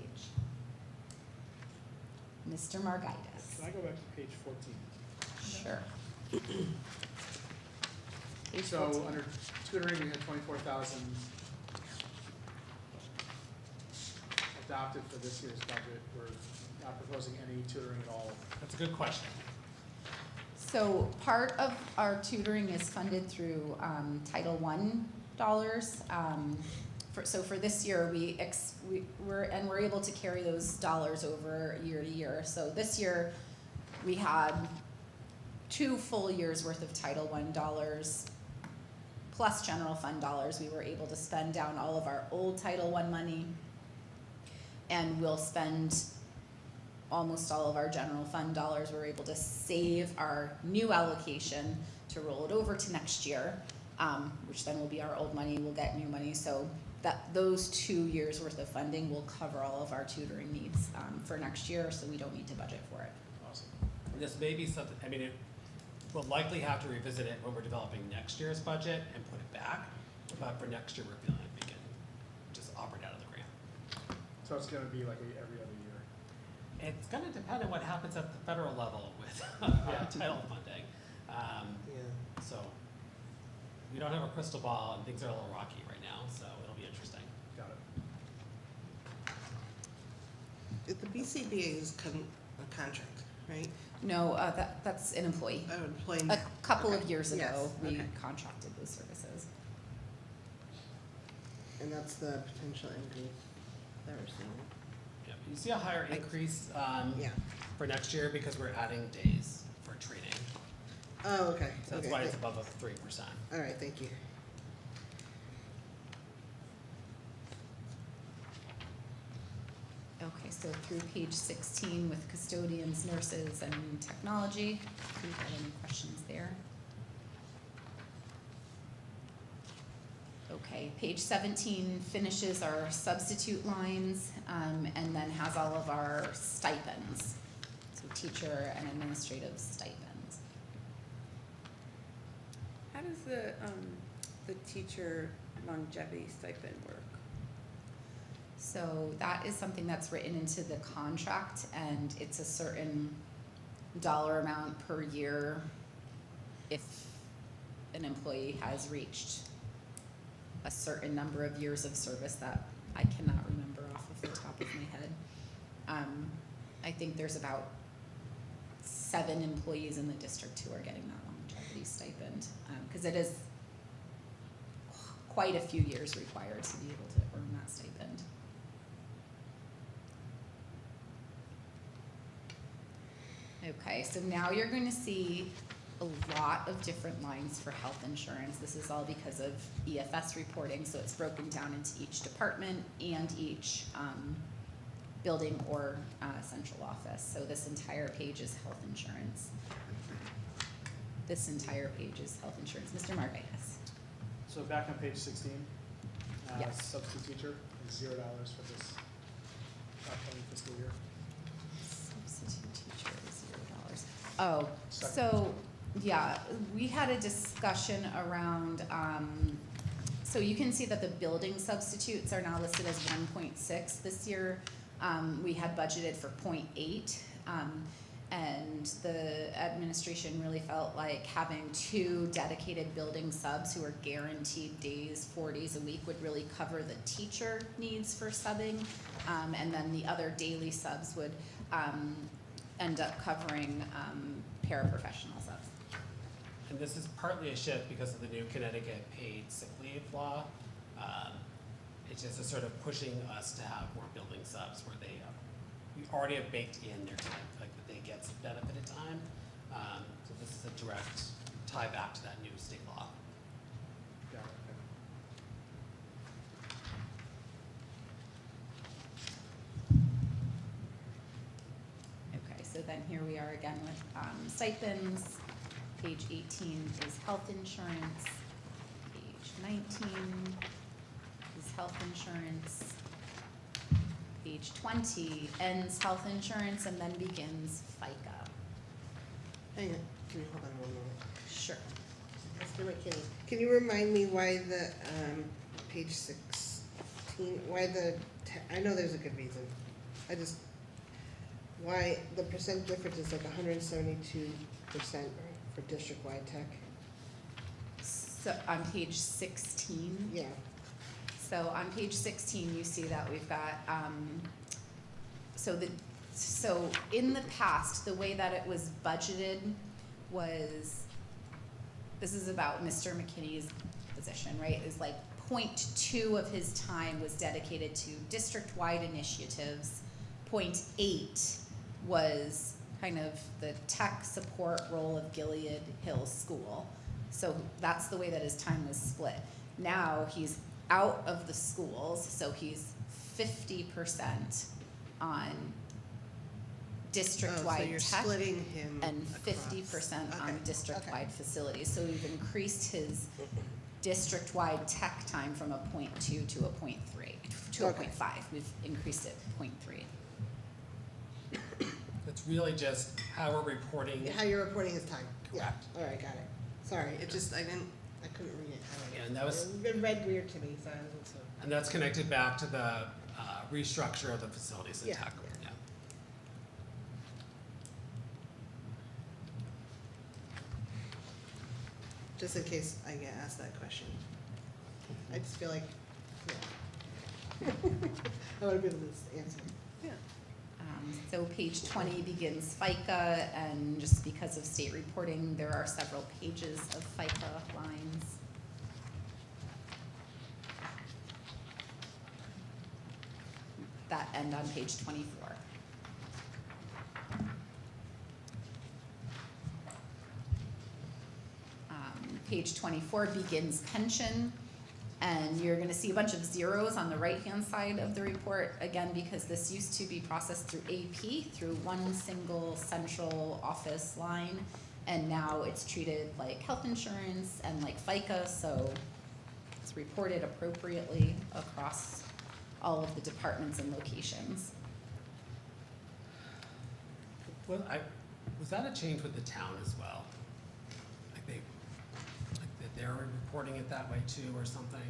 Mr. Margaitis. Can I go back to page 14? Sure. Page So 14. under tutoring, we had 24,000 adopted for this year's budget. We're not proposing any tutoring at all. That's a good question. So part of our tutoring is funded through Title I dollars. So for this year, we're able to carry those dollars over year to year. So this year, we had 2 full years worth of Title I dollars plus general fund dollars. We were able to spend down all of our old Title I money, and we'll spend almost all of our general fund dollars. We're able to save our new allocation to roll it over to next year, which then will be our old money. We'll get new money. So that those 2 years worth of funding will cover all of our tutoring needs for next year, so we don't need to budget for it. Awesome. This may be something, I mean, we'll likely have to revisit it when we're developing next year's budget and put it back. But for next year, we're feeling like we can just operate out of the grant. So it's gonna be like every other year. It's gonna depend on what happens at the federal level with title funding. Yeah. So we don't have a crystal ball and things are a little rocky right now, so it'll be interesting. Got it. The BCBA is a contract, right? No, that's an employee. Oh, employee. A couple Okay. of years ago, Yes, we okay. contracted those services. And that's the potential increase that we're seeing. Yeah, you see a higher increase Yeah. for next year because we're adding days for training. Oh, okay. So that's Okay, why it's above a 3%. all right, thank you. Okay, so through page 16 with custodians, nurses, and technology. Do you have any questions there? Okay, page 17 finishes our substitute lines, and then has all of our stipends. So teacher and administrative stipends. How does the teacher longevity stipend work? So that is something that's written into the contract, and it's a certain dollar amount per year if an employee has reached a certain number of years of service that I cannot remember off of the top of my head. I think there's about 7 employees in the district who are getting that longevity stipend, because it is quite a few years required to be able to earn that stipend. Okay, so now you're going to see a lot of different lines for health insurance. This is all because of EFS reporting, so it's broken down into each department and each building or central office. So this entire page is health insurance. This entire page is health insurance. Mr. Margayas. So back on page 16, Yes. substitute teacher is $0 for this upcoming fiscal year. Substitute teacher is $0. Oh, so, yeah, we had a discussion around, so you can see that the building substitutes are now listed as 1.6 this year. We had budgeted for 0.8, and the administration really felt like having 2 dedicated building subs who are guaranteed days, 4 days a week, would really cover the teacher needs for subbing, and then the other daily subs would end up covering paraprofessional subs. And this is partly a shift because of the new Connecticut paid sick leave law. It's just a sort of pushing us to have more building subs where they, we already have baked in their time, like that they get some benefited time. So this is a direct tie back to that new state law. Got it, okay. Okay, so then here we are again with stipends. Page 18 is health insurance. Page 19 is health insurance. Page 20 ends health insurance and then begins FICA. Hang on, can you hold on one moment? Sure. Mr. McKinney, can you remind me why the, page 16, why the, I know there's a good reason. Why the percent difference is like 172% for district-wide tech? So on page 16. Yeah. So on page 16, you see that we've got, so in the past, the way that it was budgeted was, this is about Mr. McKinney's position, right? Is like 0.2 of his time was dedicated to district-wide initiatives. 0.8 was kind of the tech support role of Gilead Hills School. So that's the way that his time was split. Now he's out of the schools, so he's 50% on district-wide Oh, so you're tech splitting him and across. 50% Okay, on district-wide okay. facilities. So we've increased his district-wide tech time from a 0.2 to a 0.3, to a Okay. 0.5. We've increased it 0.3. It's really just how we're reporting. How you're reporting his time? Yeah. Correct. All right, got it. Sorry, it just, I couldn't read it. I don't know. Yeah, and that was- It read weird to me, so I wasn't so. And that's connected back to the restructure of the facilities in Yeah, tech. yeah. Just in case I get asked that question. I just feel like, yeah. I want to be able to answer. Yeah. So page 20 begins FICA, and just because of state reporting, there are several pages of FICA lines. That end on page 24. page 24 begins pension. And you're gonna see a bunch of zeros on the right-hand side of the report, again, because this used to be processed through AP, through one single central office line. And now it's treated like health insurance and like FICA, so it's reported appropriately across all of the departments and locations. Well, was that a change with the town as well? Like that they're reporting it that way too, or something?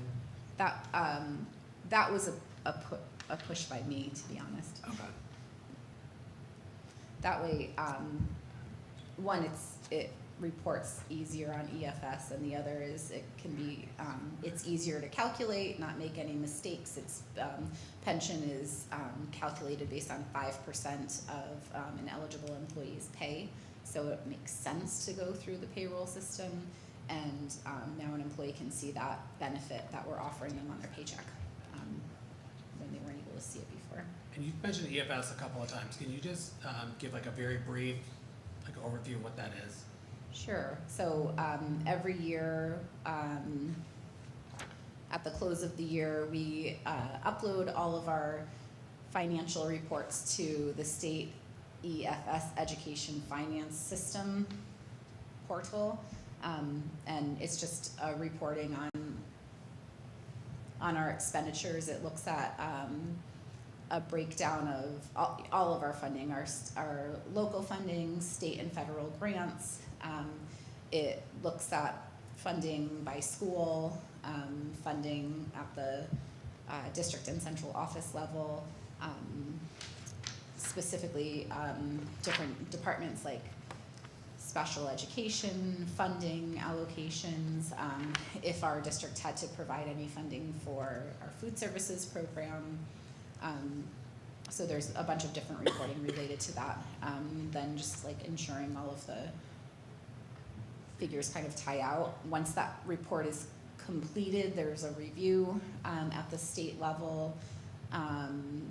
That was a push by me, to be honest. Okay. That way, one, it reports easier on EFS, and the other is it can be, it's easier to calculate, not make any mistakes. It's, pension is calculated based on 5% of an eligible employee's pay, so it makes sense to go through the payroll system, and now an employee can see that benefit that we're offering them on their paycheck when they weren't able to see it before. And you've mentioned EFS a couple of times. Can you just give like a very brief overview of what that is? Sure. So every year, at the close of the year, we upload all of our financial reports to the state EFS Education Finance System portal, and it's just a reporting on our expenditures. It looks at a breakdown of all of our funding, our local funding, state and federal grants. It looks at funding by school, funding at the district and central office level, specifically different departments like special education, funding allocations, if our district had to provide any funding for our food services program. So there's a bunch of different reporting related to that. Then just like ensuring all of the figures kind of tie out. Once that report is completed, there's a review at the state level.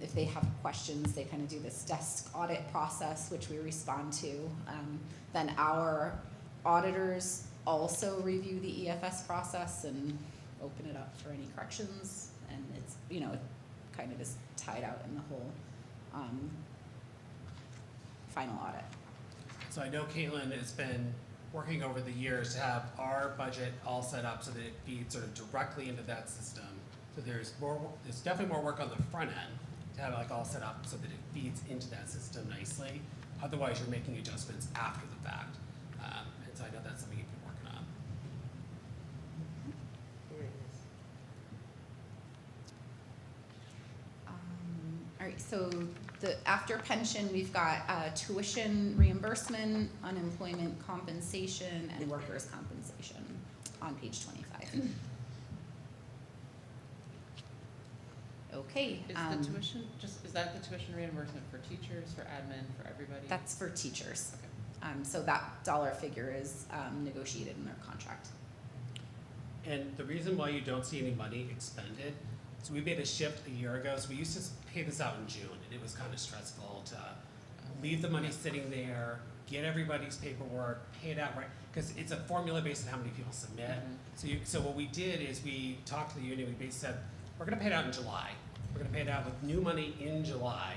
If they have questions, they kind of do this desk audit process, which we respond to. Then our auditors also review the EFS process and open it up for any corrections. And it's, you know, it kind of is tied out in the whole final audit. So I know Caitlin has been working over the years to have our budget all set up so that it feeds sort of directly into that system. So there's definitely more work on the front end to have it like all set up so that it feeds into that system nicely. Otherwise, you're making adjustments after the fact. And so I know that's something you've been working on. All right, so after pension, we've got tuition reimbursement, unemployment compensation, and workers' compensation on page 25. Okay. Is the tuition, is that the tuition reimbursement for teachers, for admin, for everybody? That's for teachers. Okay. So that dollar figure is negotiated in their contract. And the reason why you don't see any money expended, so we made a shift a year ago. So we used to pay this out in June, and it was kind of stressful to leave the money sitting there, get everybody's paperwork, pay it out right, because it's a formula based on how many people submit. Mm-hmm. So what we did is we talked to the union. We basically said, we're going to pay it out in July. We're going to pay it out with new money in July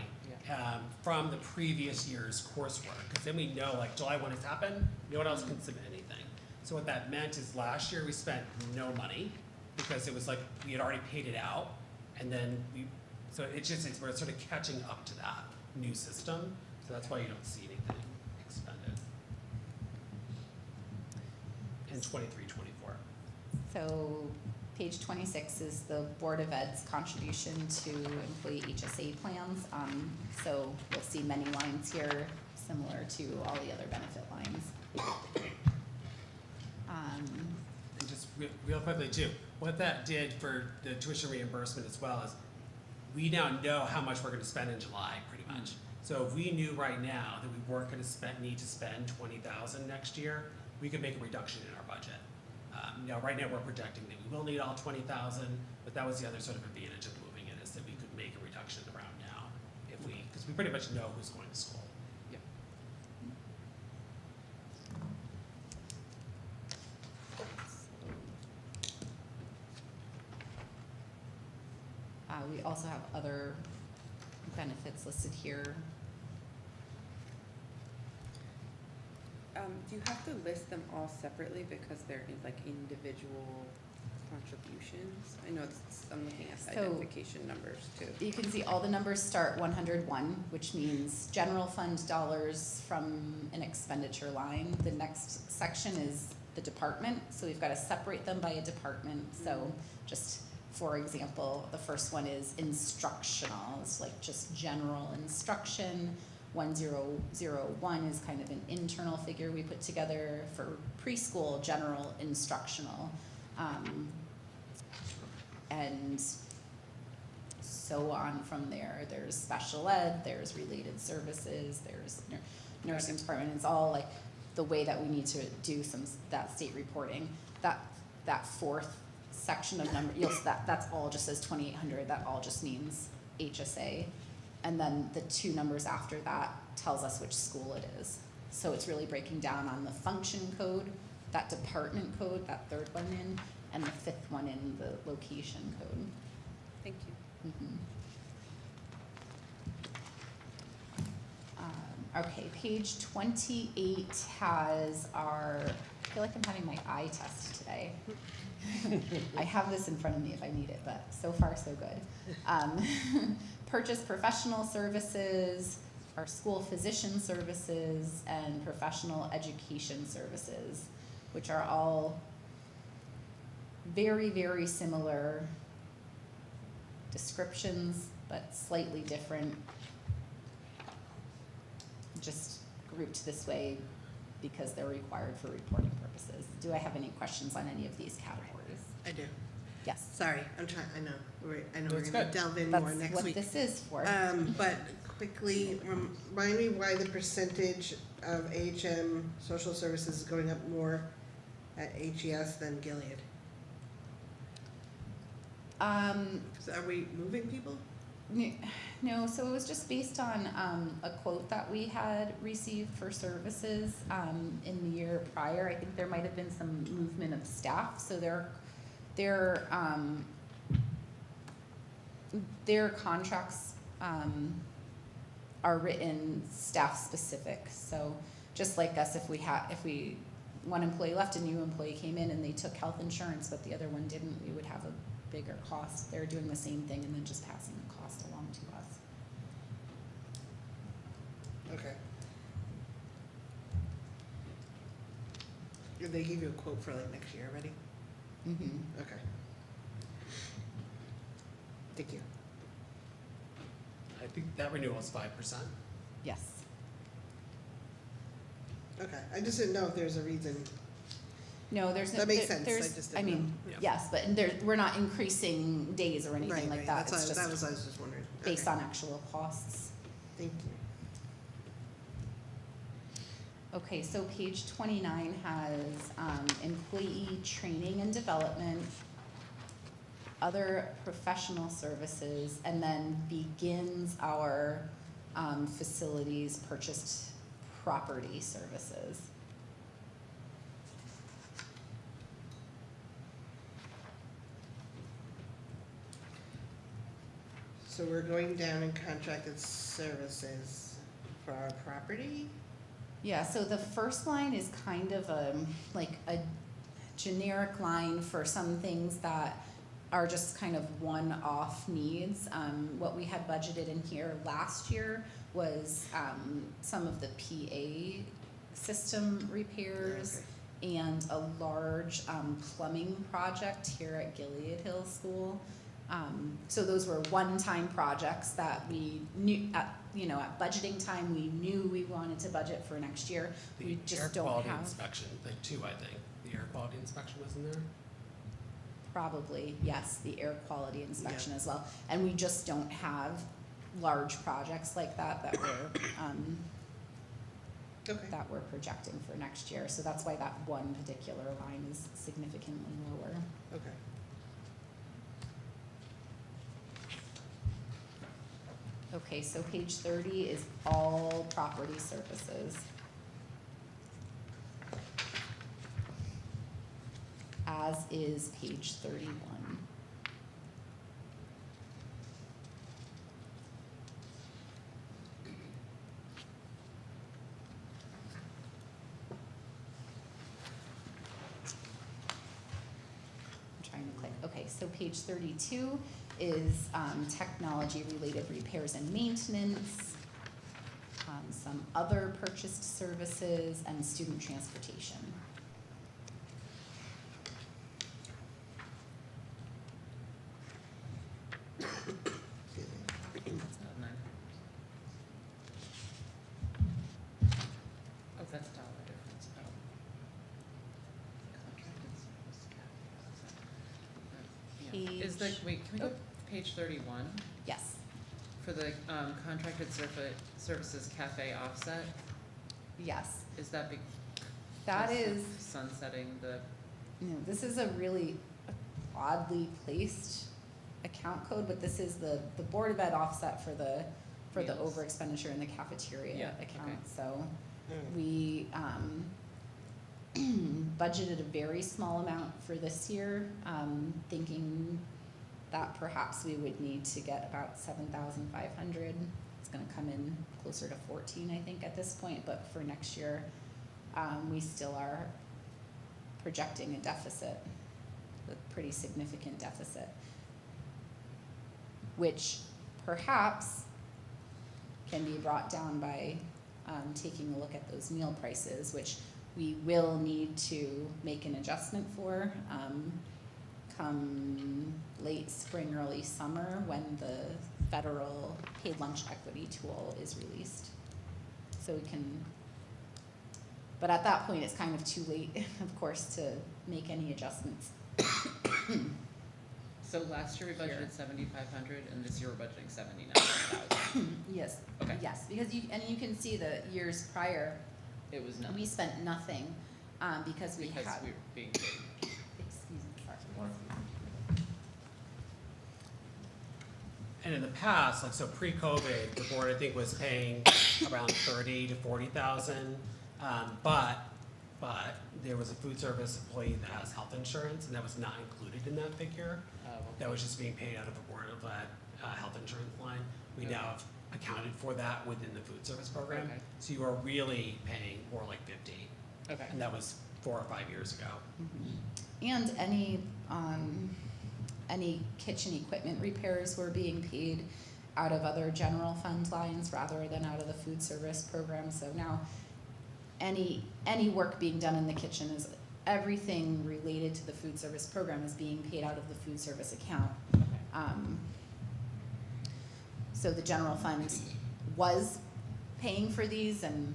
from the previous year's coursework, because then we know like July 1 has happened, no one else can submit anything. So what that meant is last year we spent no money because it was like we had already paid it out, and then we're sort of catching up to that new system. So that's why you don't see anything expended in 23-24. So page 26 is the Board of Ed's contribution to employee HSA plans. So you'll see many lines here similar to all the other benefit lines. And just real quickly too, what that did for the tuition reimbursement as well is we now know how much we're going to spend in July pretty much. So if we knew right now that we weren't going to need to spend $20,000 next year, we could make a reduction in our budget. Right now we're projecting that we will need all $20,000, but that was the other sort of advantage of moving it, is that we could make a reduction around now because we pretty much know who's going to school. Yep. We also have other benefits listed here. Do you have to list them all separately because they're like individual contributions? I know I'm looking at the So- identification numbers too. You can see all the numbers start 101, which means general fund dollars from an expenditure line. The next section is the department, so we've got to separate them by a department. So just for example, the first one is instructional. It's like just general instruction. 1001 is kind of an internal figure we put together for preschool general instructional. And so on from there. There's special ed, there's related services, there's nursing department. It's all like the way that we need to do that state reporting. That fourth section of number, that's all just says 2800. That all just means HSA. And then the two numbers after that tells us which school it is. So it's really breaking down on the function code, that department code, that third one in, and the fifth one in the location code. Thank you. Okay, page 28 has our, I feel like I'm having my eye test today. I have this in front of me if I need it, but so far so good. Purchase professional services, our school physician services, and professional education services, which are all very, very similar descriptions, but slightly different. Just grouped this way because they're required for reporting purposes. Do I have any questions on any of these categories? I do. Yes. Sorry, I'm trying, I know we're That's gonna good. delve in more That's next what week. this is for. But quickly, remind me why the percentage of HM social services is going up more at HES than Gilead? So are we moving people? No, so it was just based on a quote that we had received for services in the year prior. I think there might have been some movement of staff, so their contracts are written staff specific. So just like us, if one employee left, a new employee came in and they took health insurance, but the other one didn't, we would have a bigger cost. They're doing the same thing and then just passing the cost along to us. Okay. Did they give you a quote for like next year already? Mm-hmm. Okay. Thank you. I think that renewal is 5%. Yes. Okay, I just didn't know if there's a reason. No, there's no. That makes sense. I There's, just I didn't mean, know. Yeah. yes, but we're not increasing days or anything like that. That's It's why, just that was, I was just wondering. based Okay. on actual costs. Thank you. Okay, so page 29 has employee training and development, other professional services, and then begins our facilities purchased property services. So we're going down in contracted services for our property? Yeah, so the first line is kind of like a generic line for some things that are just kind of one-off needs. What we had budgeted in here last year was some of the PA system repairs and a large plumbing project here at Gilead Hill School. So those were one-time projects that we knew at budgeting time, we knew we wanted to budget for next year. The We just air don't quality have. inspection, like two, I think. The air quality inspection was in there. Probably, yes, the air quality inspection as well. And we just don't have large projects like that we're projecting for next year. So that's why that one particular line is significantly lower. Okay. Okay, so page 30 is all property services. As is page 31. So page 32 is technology-related repairs and maintenance, some other purchased services, and student transportation. That's not nine. Oh, that's dollar difference, oh. Contracted service cafe, yeah. Is the, Page- wait, can we go page 31? Yes. For the contracted services cafe offset, Yes. is that That because of is, sunsetting the, this is a really oddly placed account code, but this is the Board of Ed offset for the Meals. over expenditure in the cafeteria Yeah, account. okay. So we budgeted a very small amount for this year, thinking that perhaps we would need to get about 7,500. It's gonna come in closer to 14, I think, at this point, but for next year, we still are projecting a deficit, a pretty significant deficit, which perhaps can be brought down by taking a look at those meal prices, which we will need to make an adjustment for come late spring, early summer, when the federal paid lunch equity tool is released. So we can, but at that point, it's kind of too late, of course, to make any adjustments. so last year we Here. budgeted 7,500 and this year we're budgeting 79,000. Yes, Okay. yes, because you can see the years prior, It was none, we spent nothing, because we because had, we were being paid. excuse me, sorry. And in the past, like, so pre-COVID, the board, I think, was paying around 30 to 40,000. But there was a food service employee that has health insurance, and that was not included in that figure. That was just being paid out of a Board of Ed health insurance line. We now have accounted for that within the food service program. Okay. So you are really paying more like 50, Okay. and that was 4 or 5 years ago. And any kitchen equipment repairs were being paid out of other general fund lines rather than out of the food service program. So now, any work being done in the kitchen is, everything related to the food service program is being paid out of the food service account. So the general fund was paying for these and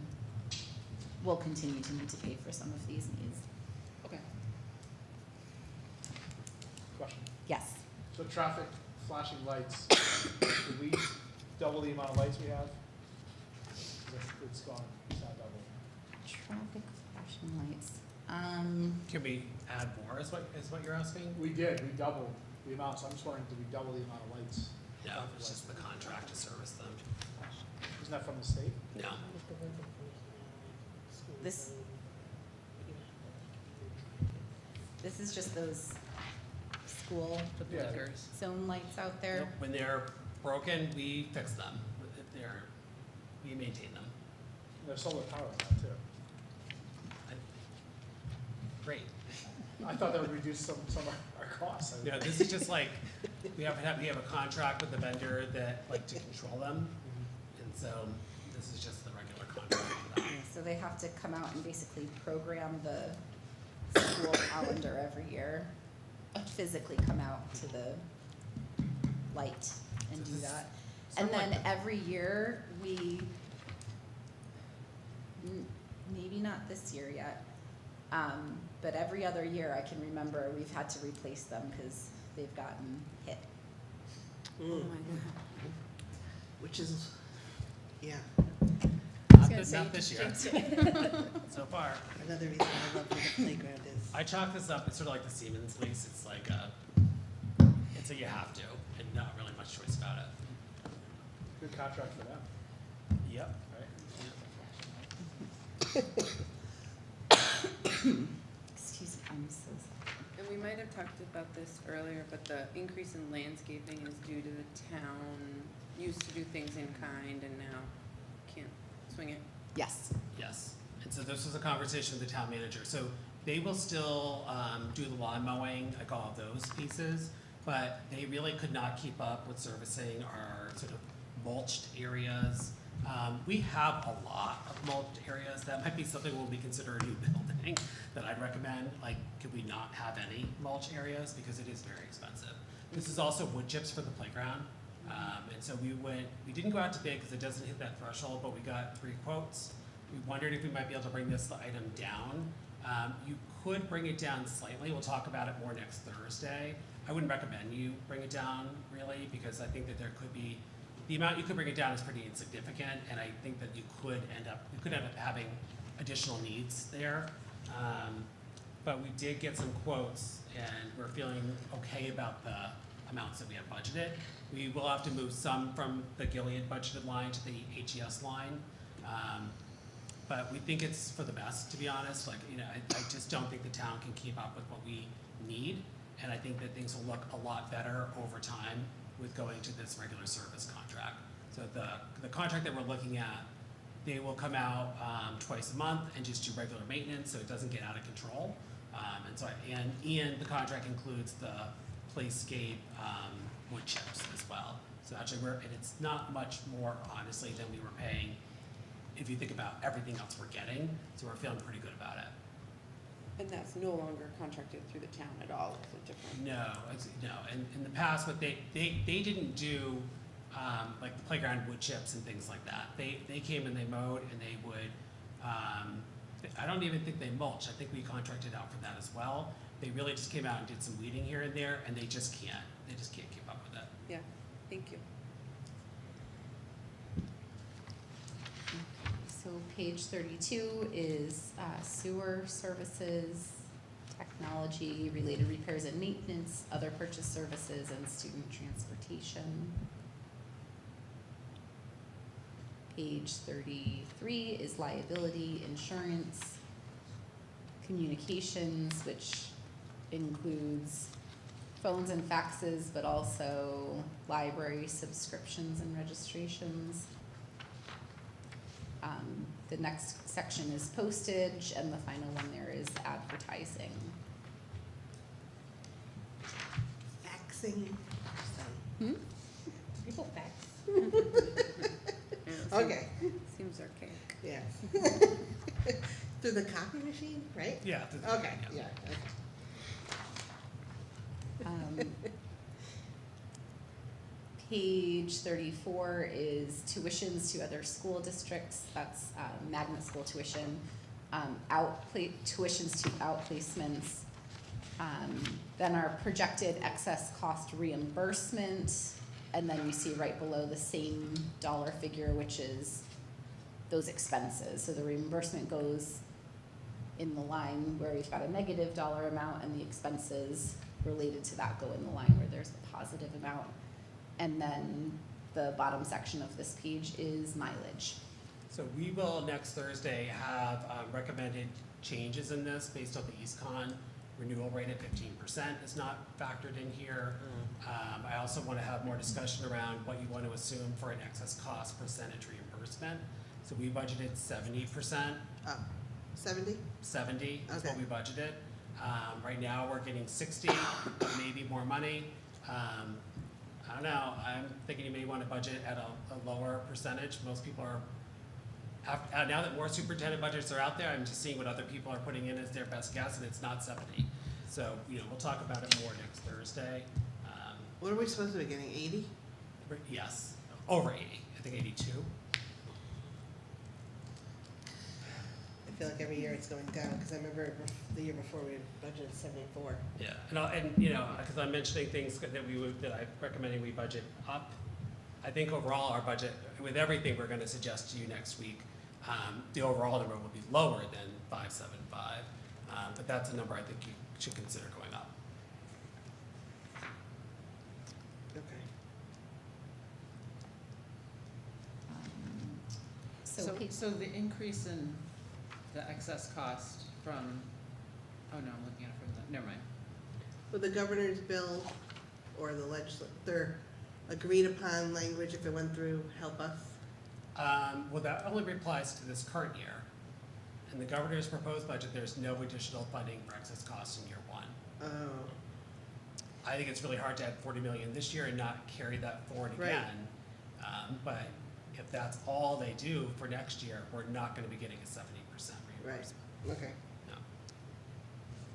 will continue to need to pay for some of these needs. Okay. Question. Yes. So traffic flashing lights, did we double the amount of lights we have? It's gone, it's not double. Traffic flashing lights. Can we add more, is what you're asking? We did, we doubled the amount, so I'm just wondering, did we double the amount of lights? No, it's just the contract to service them. Isn't that from the state? No. This is just those school The Yeah. blinkers. zone lights out there. When they're broken, we fix them. If we maintain them. And there's solar power on that too. Great. I thought that would reduce some of our costs. No, this is just like, we have a contract with the vendor that, like, to control them. And so this is just the regular contract for that. Yeah, so they have to come out and basically program the school calendar every year, physically come out to the light and So do this is that. sort And of like then the- every year, maybe not this year yet, but every other year I can remember we've had to replace them because they've gotten hit. Which is, yeah, Not this year, so far. another reason I love where the playground is. I chalk this up, it's sort of like the Siemens lease, it's like it's a you have to, and not really much choice about it. Good contract for them, Yep. right? Excuse me, I'm so sorry. And we might have talked about this earlier, but the increase in landscaping is due to the town used to do things in kind and now can't swing it. Yes. Yes, and so this was a conversation with the town manager, so they will still do the lawn mowing, like all of those pieces, but they really could not keep up with servicing our sort of mulched areas. We have a lot of mulched areas. That might be something when we consider a new building that I'd recommend. Like, could we not have any mulch areas because it is very expensive. This is also wood chips for the playground. And so we didn't go out to bid because it doesn't hit that threshold, but we got 3 quotes. We wondered if we might be able to bring this item down. You could bring it down slightly. We'll talk about it more next Thursday. I wouldn't recommend you bring it down really, because I think that there could be, the amount you could bring it down is pretty insignificant, and I think that you could end up having additional needs there. But we did get some quotes, and we're feeling okay about the amounts that we have budgeted. We will have to move some from the Gilead budgeted line to the HES line. But we think it's for the best, to be honest. Like, you know, I just don't think the town can keep up with what we need. And I think that things will look a lot better over time with going to this regular service contract. So the contract that we're looking at, they will come out twice a month and just do regular maintenance so it doesn't get out of control. And the contract includes the playscape wood chips as well. So actually and it's not much more, honestly, than we were paying if you think about everything else we're getting. So we're feeling pretty good about it. And that's no longer contracted through the town at all, it's a different. No, and in the past, but they didn't do like the playground wood chips and things like that. They came and they mowed, and they would, I don't even think they mulched. I think we contracted out for that as well. They really just came out and did some weeding here and there, and they just can't keep up with it. Yeah, thank you. So page 32 is sewer services, technology, related repairs and maintenance, other purchase services, and student transportation. Page 33 is liability, insurance, communications, which includes phones and faxes, but also library subscriptions and registrations. The next section is postage, and the final one there is advertising. Faxing. Hmm? People fax. Yeah, Okay, seems archaic. yes. Through the copy machine, right? Yeah. Okay, yeah, okay. Page 34 is tuitions to other school districts. That's magnet school tuition, tuitions to outplacements. Then our projected excess cost reimbursement, and then you see right below the same dollar figure, which is those expenses. So the reimbursement goes in the line where we've got a negative dollar amount, and the expenses related to that go in the line where there's a positive amount. And then the bottom section of this page is mileage. So we will next Thursday have recommended changes in this based on the EastCon renewal rate at 15% is not factored in here. I also want to have more discussion around what you want to assume for an excess cost percentage reimbursement. So we budgeted 70%. 70? 70 is Okay. what we budgeted. Right now we're getting 60, maybe more money. I don't know, I'm thinking you may want to budget at a lower percentage. Most people are, now that more superintendent budgets are out there, I'm just seeing what other people are putting in as their best guess, and it's not 70. So, you know, we'll talk about it more next Thursday. What are we supposed to be getting, 80? Yes, over 80, I think 82. I feel like every year it's going down, because I remember the year before we had budgeted 74. Yeah, and you know, because I'm mentioning things that I'm recommending we budget up. I think overall our budget, with everything we're going to suggest to you next week, the overall number will be lower than 575, but that's a number I think you should consider going up. Okay. So the increase in the excess cost from, oh no, I'm looking at it from the, never mind. Will the governor's bill or the their agreed upon language, if it went through, help us? Well, that only applies to this current year. In the governor's proposed budget, there's no additional funding for excess costs in year one. Oh, I think it's really hard to add 40 million this year and not carry that forward Right. again. But if that's all they do for next year, we're not gonna be getting a 70% reimbursement. Okay. No.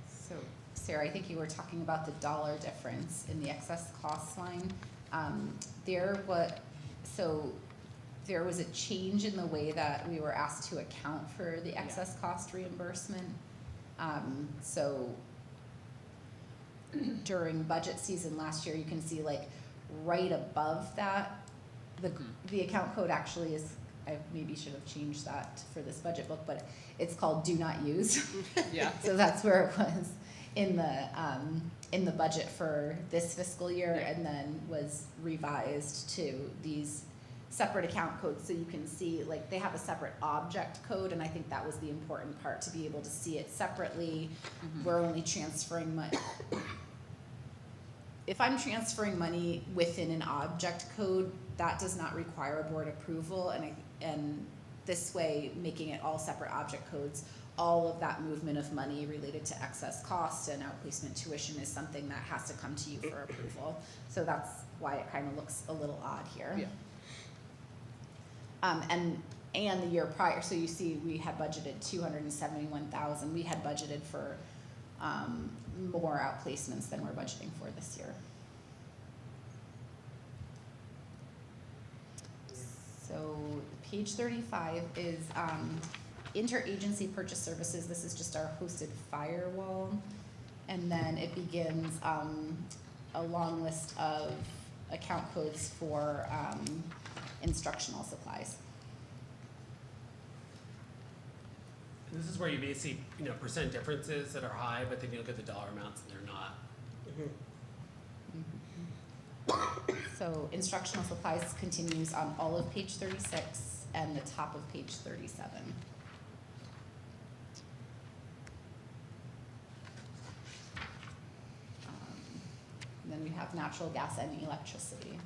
So, Sarah, I think you were talking about the dollar difference in the excess cost line. There was a change in the way that we were asked to account for the excess cost reimbursement. So during budget season last year, you can see like right above that, the account code actually is, I maybe should have changed that for this budget book, but it's called do not use. Yeah. So that's where it was in the budget for this fiscal year, and then was revised to these separate account codes, so you can see, like, they have a separate object code, and I think that was the important part, to be able to see it separately. We're only transferring money. If I'm transferring money within an object code, that does not require board approval, and this way, making it all separate object codes, all of that movement of money related to excess cost and outplacement tuition is something that has to come to you for approval. So that's why it kind of looks a little odd here. Yeah. And the year prior, so you see we had budgeted 271,000. We had budgeted for more outplacements than we're budgeting for this year. So page 35 is interagency purchase services. This is just our hosted firewall. And then it begins a long list of account codes for instructional supplies. And this is where you may see, percent differences that are high, but then you look at the dollar amounts and they're not. So instructional supplies continues on all of page 36 and the top of page 37. And then we have natural gas and electricity.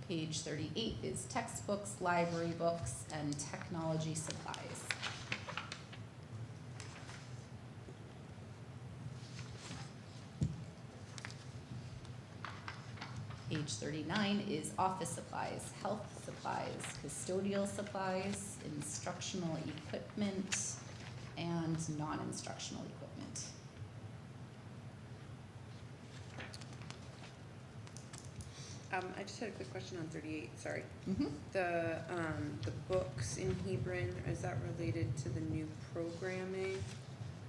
Page 38 is textbooks, library books, and technology supplies. Page 39 is office supplies, health supplies, custodial supplies, instructional equipment, and non-instructional equipment. I just had a quick question on 38, sorry. Mm-hmm. The books in Hebron, is that related to the new programming?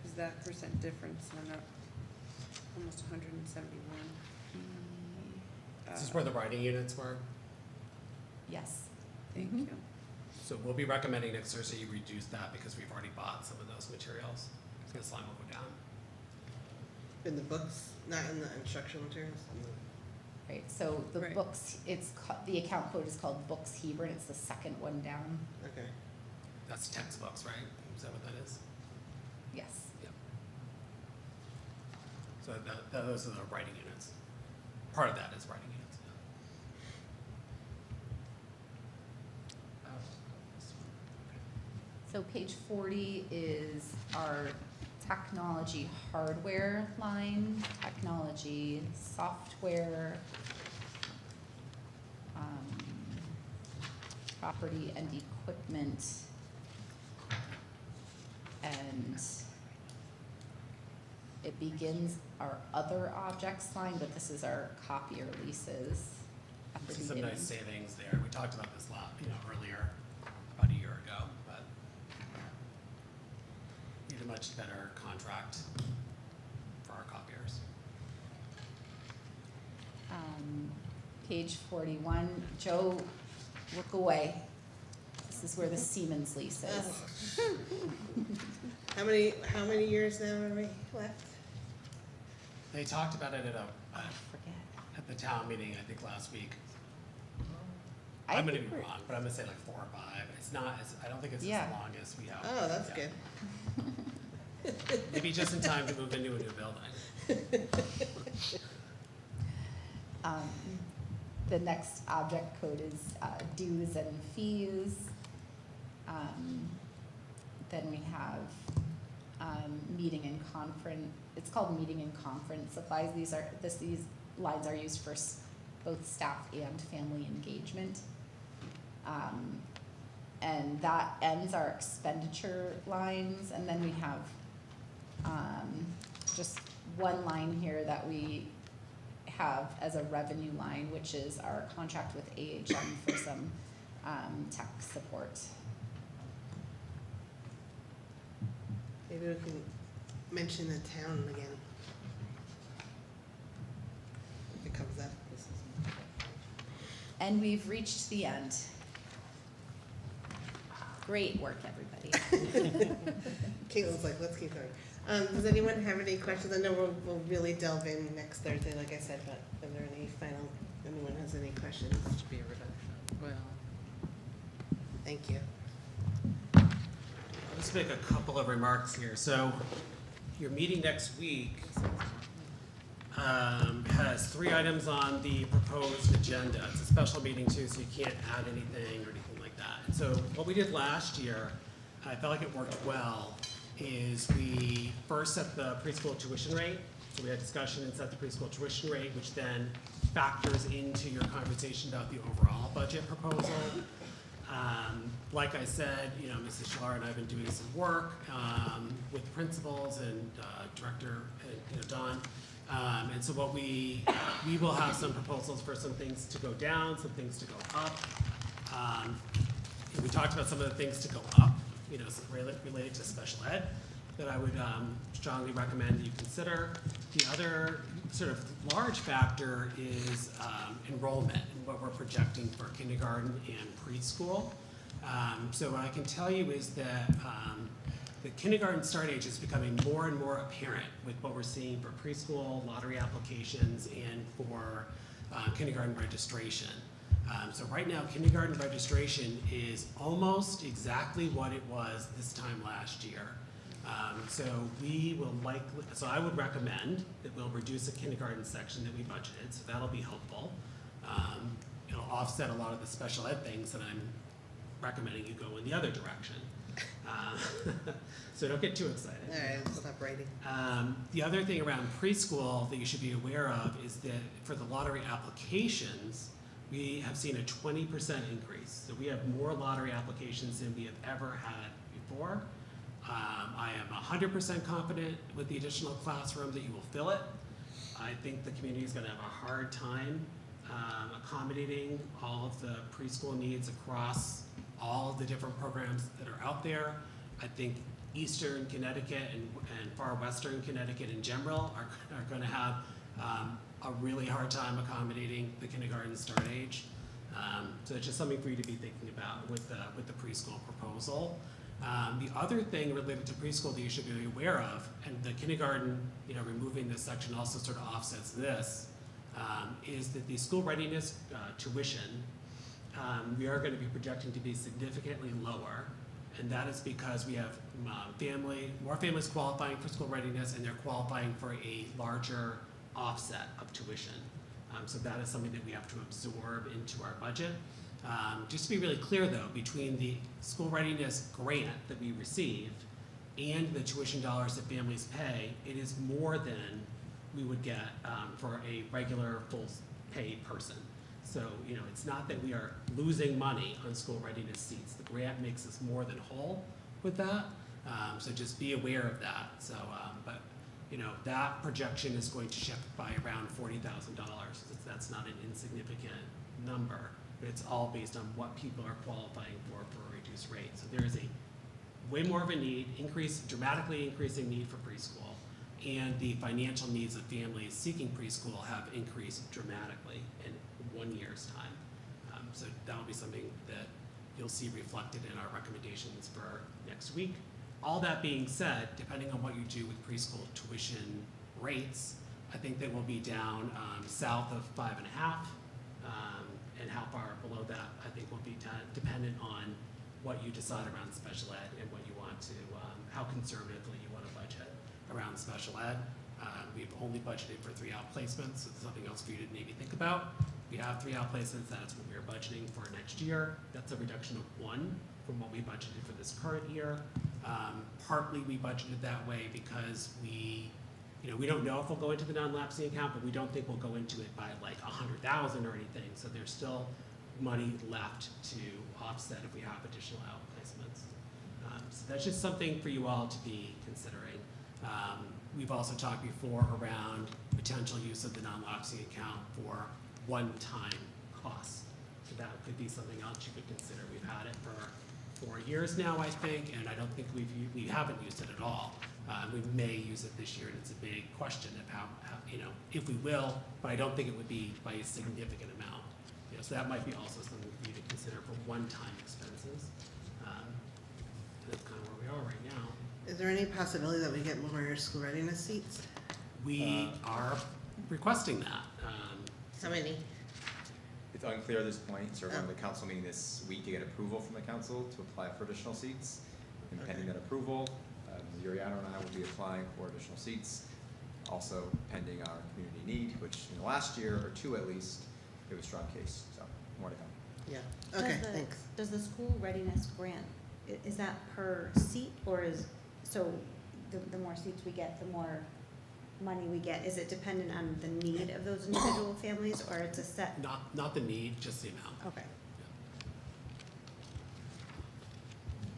Is that percent difference on up almost 171? This is where the writing units were. Yes. Thank Mhm. you. So we'll be recommending next Thursday you reduce that because we've already bought some of those materials. So this line will go down. In the books, not in the instructional materials? Right, so the Right. books, the account code is called Books Hebron, it's the second one down. Okay. That's textbooks, right? Is that what that is? Yes. Yep. So those are the writing units. Part of that is writing units. Yeah. So page 40 is our technology hardware line, technology software, property and equipment, and it begins our other objects line, but this is our copier leases at the See some beginning. nice savings there. We talked about this earlier, about a year ago, but need a much better contract for our copiers. Page 41, Joe, look away. This is where the Siemens lease is. How many years now are we left? They talked about it I forget. at the town meeting, I think last week. I I'm gonna think be we're- wrong, but I'm gonna say like 4 or 5. It's not, I don't think it's Yeah. as long as we have. Oh, that's Yeah. good. Maybe just in time to move into a new building. The next object code is dues and fees. Then we have meeting and conference, it's called meeting and conference supplies. These lines are used for both staff and family engagement. And that ends our expenditure lines, and then we have just one line here that we have as a revenue line, which is our contract with AHM for some tech support. Maybe we can mention the town again. If it comes up. And we've reached the end. Great work, everybody. Caitlin's like, let's keep going. Does anyone have any questions? I know we'll really delve in next Thursday, like I said, but are there anyone has any questions? Should be a reduction. Well, Thank you. I'll just make a couple of remarks here. So your meeting next week has 3 items on the proposed agenda. It's a special meeting too, so you can't add anything or anything like that. So what we did last year, I felt like it worked well, is we first set the preschool tuition rate. So we had discussion and set the preschool tuition rate, which then factors into your conversation about the overall budget proposal. Like I said, Mrs. Schlar and I have been doing some work with principals and Director Don. And so what we will have some proposals for some things to go down, some things to go up. We talked about some of the things to go up, related to special ed that I would strongly recommend you consider. The other sort of large factor is enrollment and what we're projecting for kindergarten and preschool. So what I can tell you is that the kindergarten start age is becoming more and more apparent with what we're seeing for preschool, lottery applications, and for kindergarten registration. So right now, kindergarten registration is almost exactly what it was this time last year. So I would recommend that we'll reduce the kindergarten section that we budgeted, so that'll be helpful. It'll offset a lot of the special ed things that I'm recommending you go in the other direction. So don't get too excited. All right, we'll stop writing. The other thing around preschool that you should be aware of is that for the lottery applications, we have seen a 20% increase. So we have more lottery applications than we have ever had before. I am 100% confident with the additional classroom that you will fill it. I think the community is going to have a hard time accommodating all of the preschool needs across all of the different programs that are out there. I think Eastern Connecticut and far Western Connecticut in general are going to have a really hard time accommodating the kindergarten start age. So it's just something for you to be thinking about with the preschool proposal. The other thing related to preschool that you should be aware of, and the kindergarten, removing this section also sort of offsets this, is that the school readiness tuition, we are going to be projecting to be significantly lower, and that is because we have more families qualifying for school readiness, and they're qualifying for a larger offset of tuition. So that is something that we have to absorb into our budget. Just to be really clear though, between the school readiness grant that we receive and the tuition dollars that families pay, it is more than we would get for a regular full pay person. So, it's not that we are losing money on school readiness seats. The grant makes us more than whole with that. So just be aware of that. So, but that projection is going to shift by around $40,000. That's not an insignificant number, but it's all based on what people are qualifying for a reduced rate. So there is a way more of a need, dramatically increasing need for preschool, and the financial needs of families seeking preschool have increased dramatically in 1 year's time. So that will be something that you'll see reflected in our recommendations for next week. All that being said, depending on what you do with preschool tuition rates, I think they will be down south of 5.5, and how far below that I think will be dependent on what you decide around special ed and what you want to, how conservatively you want to budget around special ed. We've only budgeted for 3 outplacements, so there's something else for you to maybe think about. we have 3 outplacements, that's what we're budgeting for next year. That's a reduction of 1 from what we budgeted for this current year. Partly we budgeted that way because we don't know if we'll go into the non-lapsing account, but we don't think we'll go into it by like 100,000 or anything. So there's still money left to offset if we have additional outplacements. So that's just something for you all to be considering. We've also talked before around potential use of the non-lapsing account for one-time costs. So that could be something else you could consider. We've had it for 4 years now, I think, and I don't think we haven't used it at all. We may use it this year, and it's a big question of how if we will, but I don't think it would be by a significant amount. So that might be also something for you to consider for one-time expenses. And that's kind of where we are right now. Is there any possibility that we get more school readiness seats? We are requesting that. How many? It's unclear at this point, so we're going to the council meeting this week to get approval from the council to apply for additional seats. And pending that approval, Yuriano and I will be applying for additional seats. Also pending our community need, which in the last year or 2 at least, it was a strong case, so more to come. Yeah, okay, thanks. Does the school readiness grant, is that per seat, or so the more seats we get, the more money we get? Is it dependent on the need of those individual families, or it's a set? Not the need, just the amount. Okay.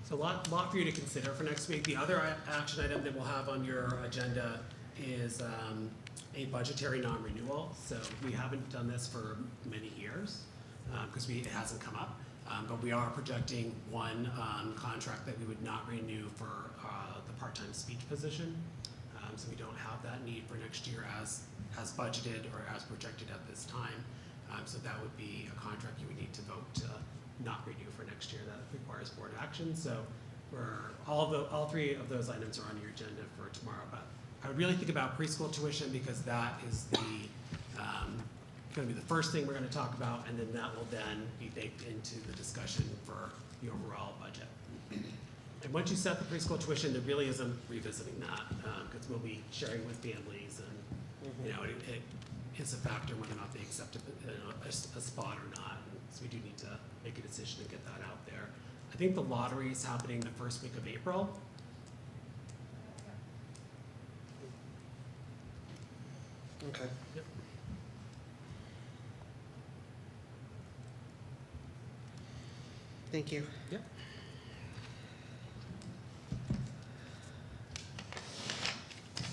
So a lot for you to consider for next week. The other action item that we'll have on your agenda is a budgetary non-renewal. So we haven't done this for many years because it hasn't come up. But we are projecting one contract that we would not renew for the part-time speech position. So we don't have that need for next year as budgeted or as projected at this time. So that would be a contract you would need to vote to not renew for next year. That requires board action. So all 3 of those items are on your agenda for tomorrow. But I would really think about preschool tuition because that is going to be the first thing we're going to talk about, and then that will then be baked into the discussion for the overall budget. And once you set the preschool tuition, there really isn't revisiting that because we'll be sharing with families, and it's a factor whether or not they accept a spot or not. And so we do need to make a decision and get that out there. I think the lottery is happening the first week of April. Okay. Yep. Thank you. Yep.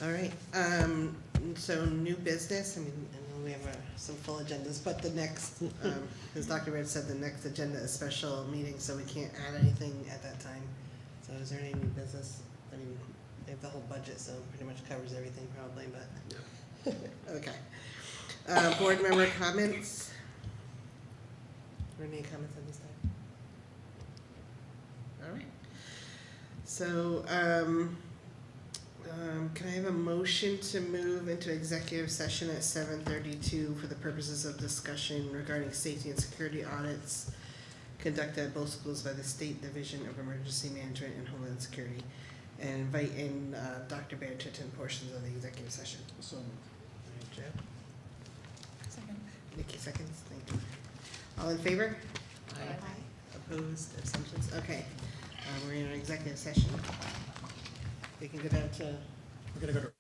All right, so new business, I know we have some full agendas, but the next, as Dr. Baird said, the next agenda is special meeting, so we can't add anything at that time. So is there any new business? I mean, they have the whole budget, so pretty much covers everything probably, but, okay. Board member comments? Are there any comments on this time? All right. So, can I have a motion to move into executive session at 7:32 for the purposes of discussion regarding safety and security audits conducted at both schools by the State Division of Emergency Management and Homeland Security, and invite in Dr. Baird to attend portions of the executive session? So, Jeff? Second. Nikki seconds, thank you. All in favor? Aye. Opposed, abstentions, okay. We're in our executive session. We can go down to. We're going to go to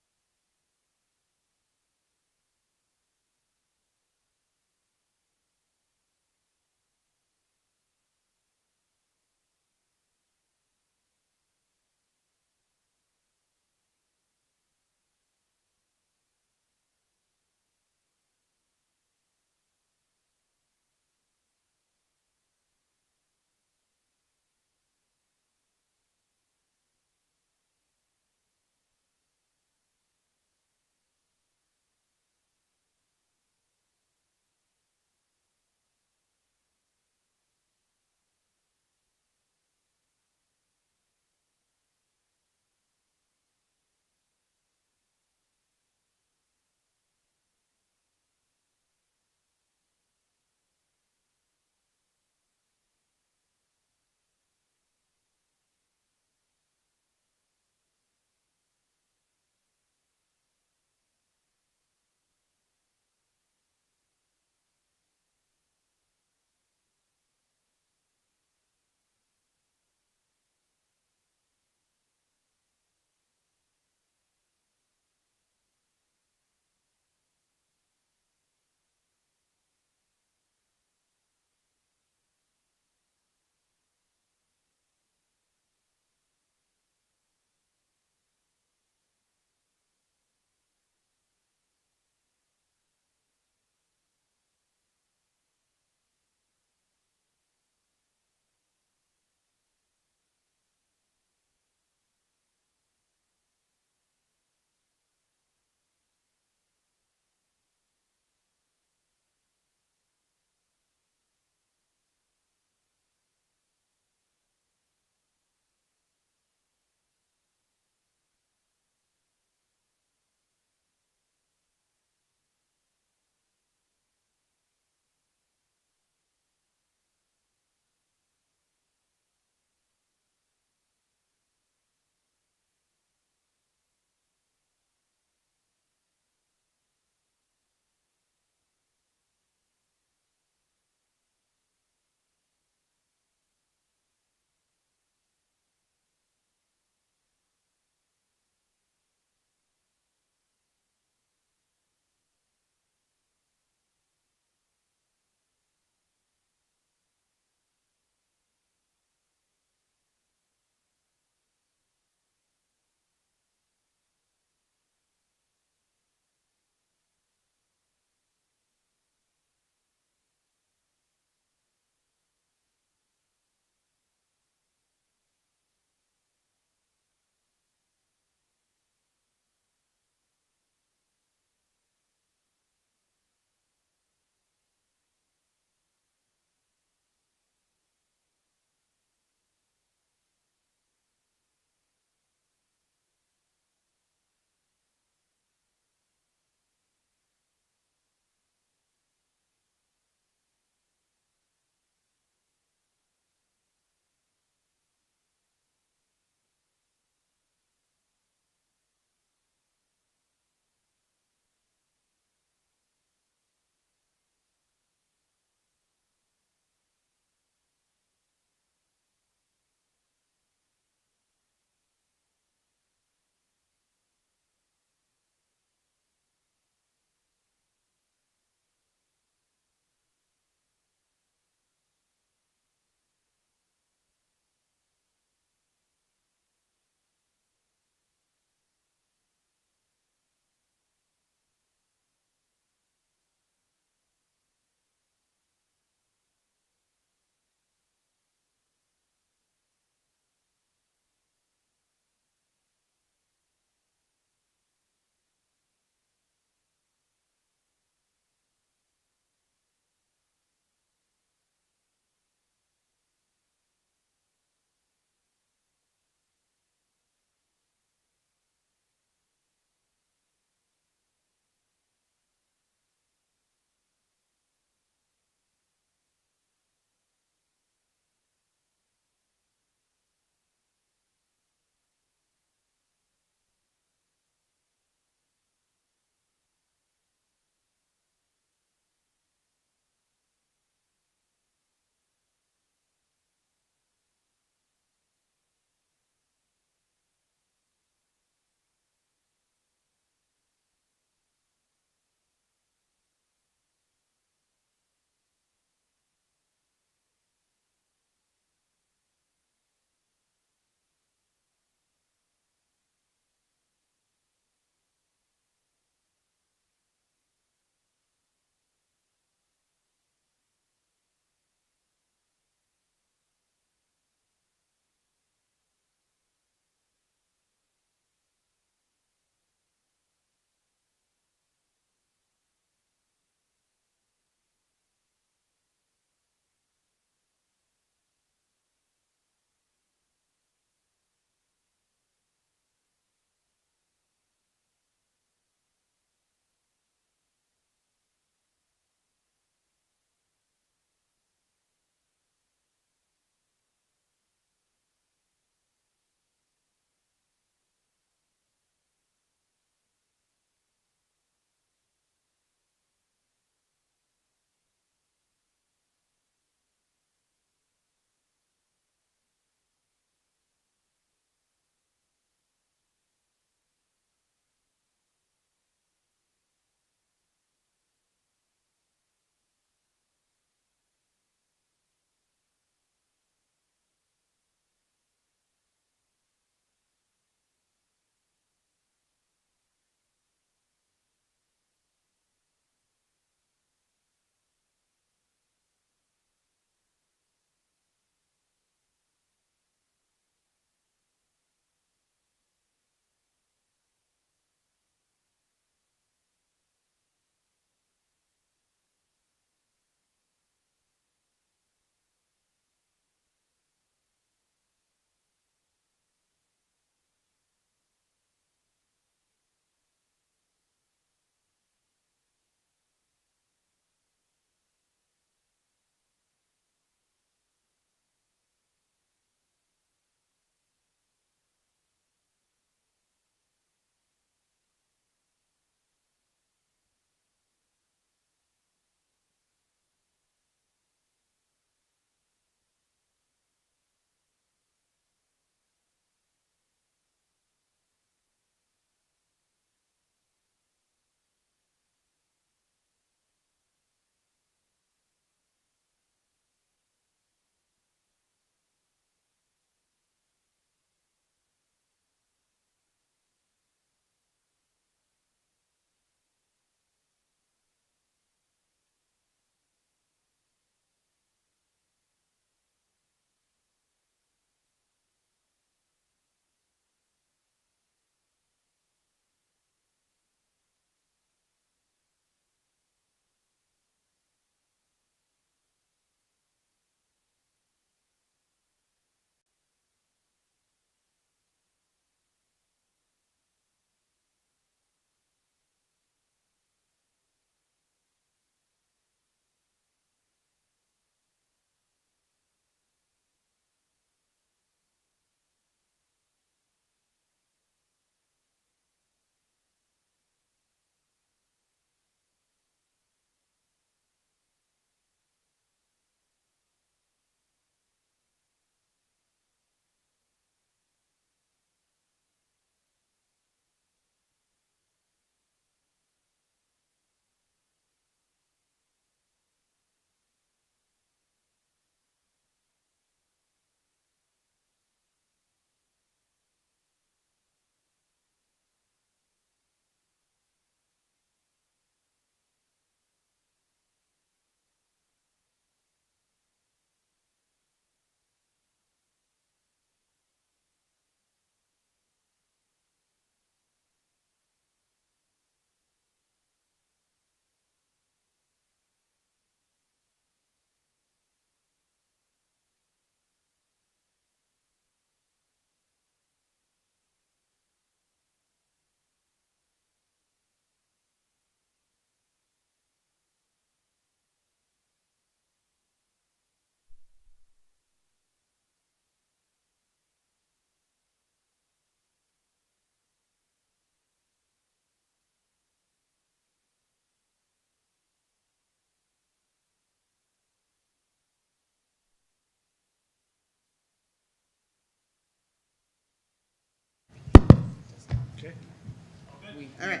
All right,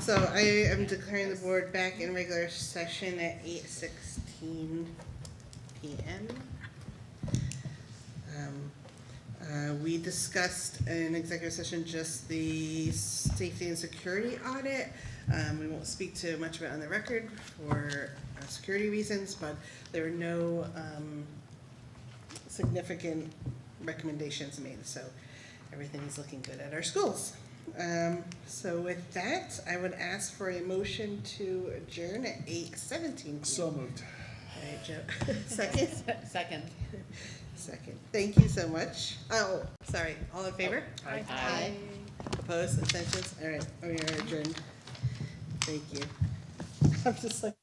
so I am declaring the board back in regular session at 8:16 PM. We discussed in executive session just the safety and security audit. We won't speak to much of it on the record for security reasons, but there were no significant recommendations made, so everything is looking good at our schools. So with that, I would ask for a motion to adjourn at 8:17 PM. So moved. All right, Joe. Second? Second. Second. Thank you so much. Oh, sorry. All in favor? Aye. Opposed? Abstentions? All right, we are adjourned. Thank you. I'm just like.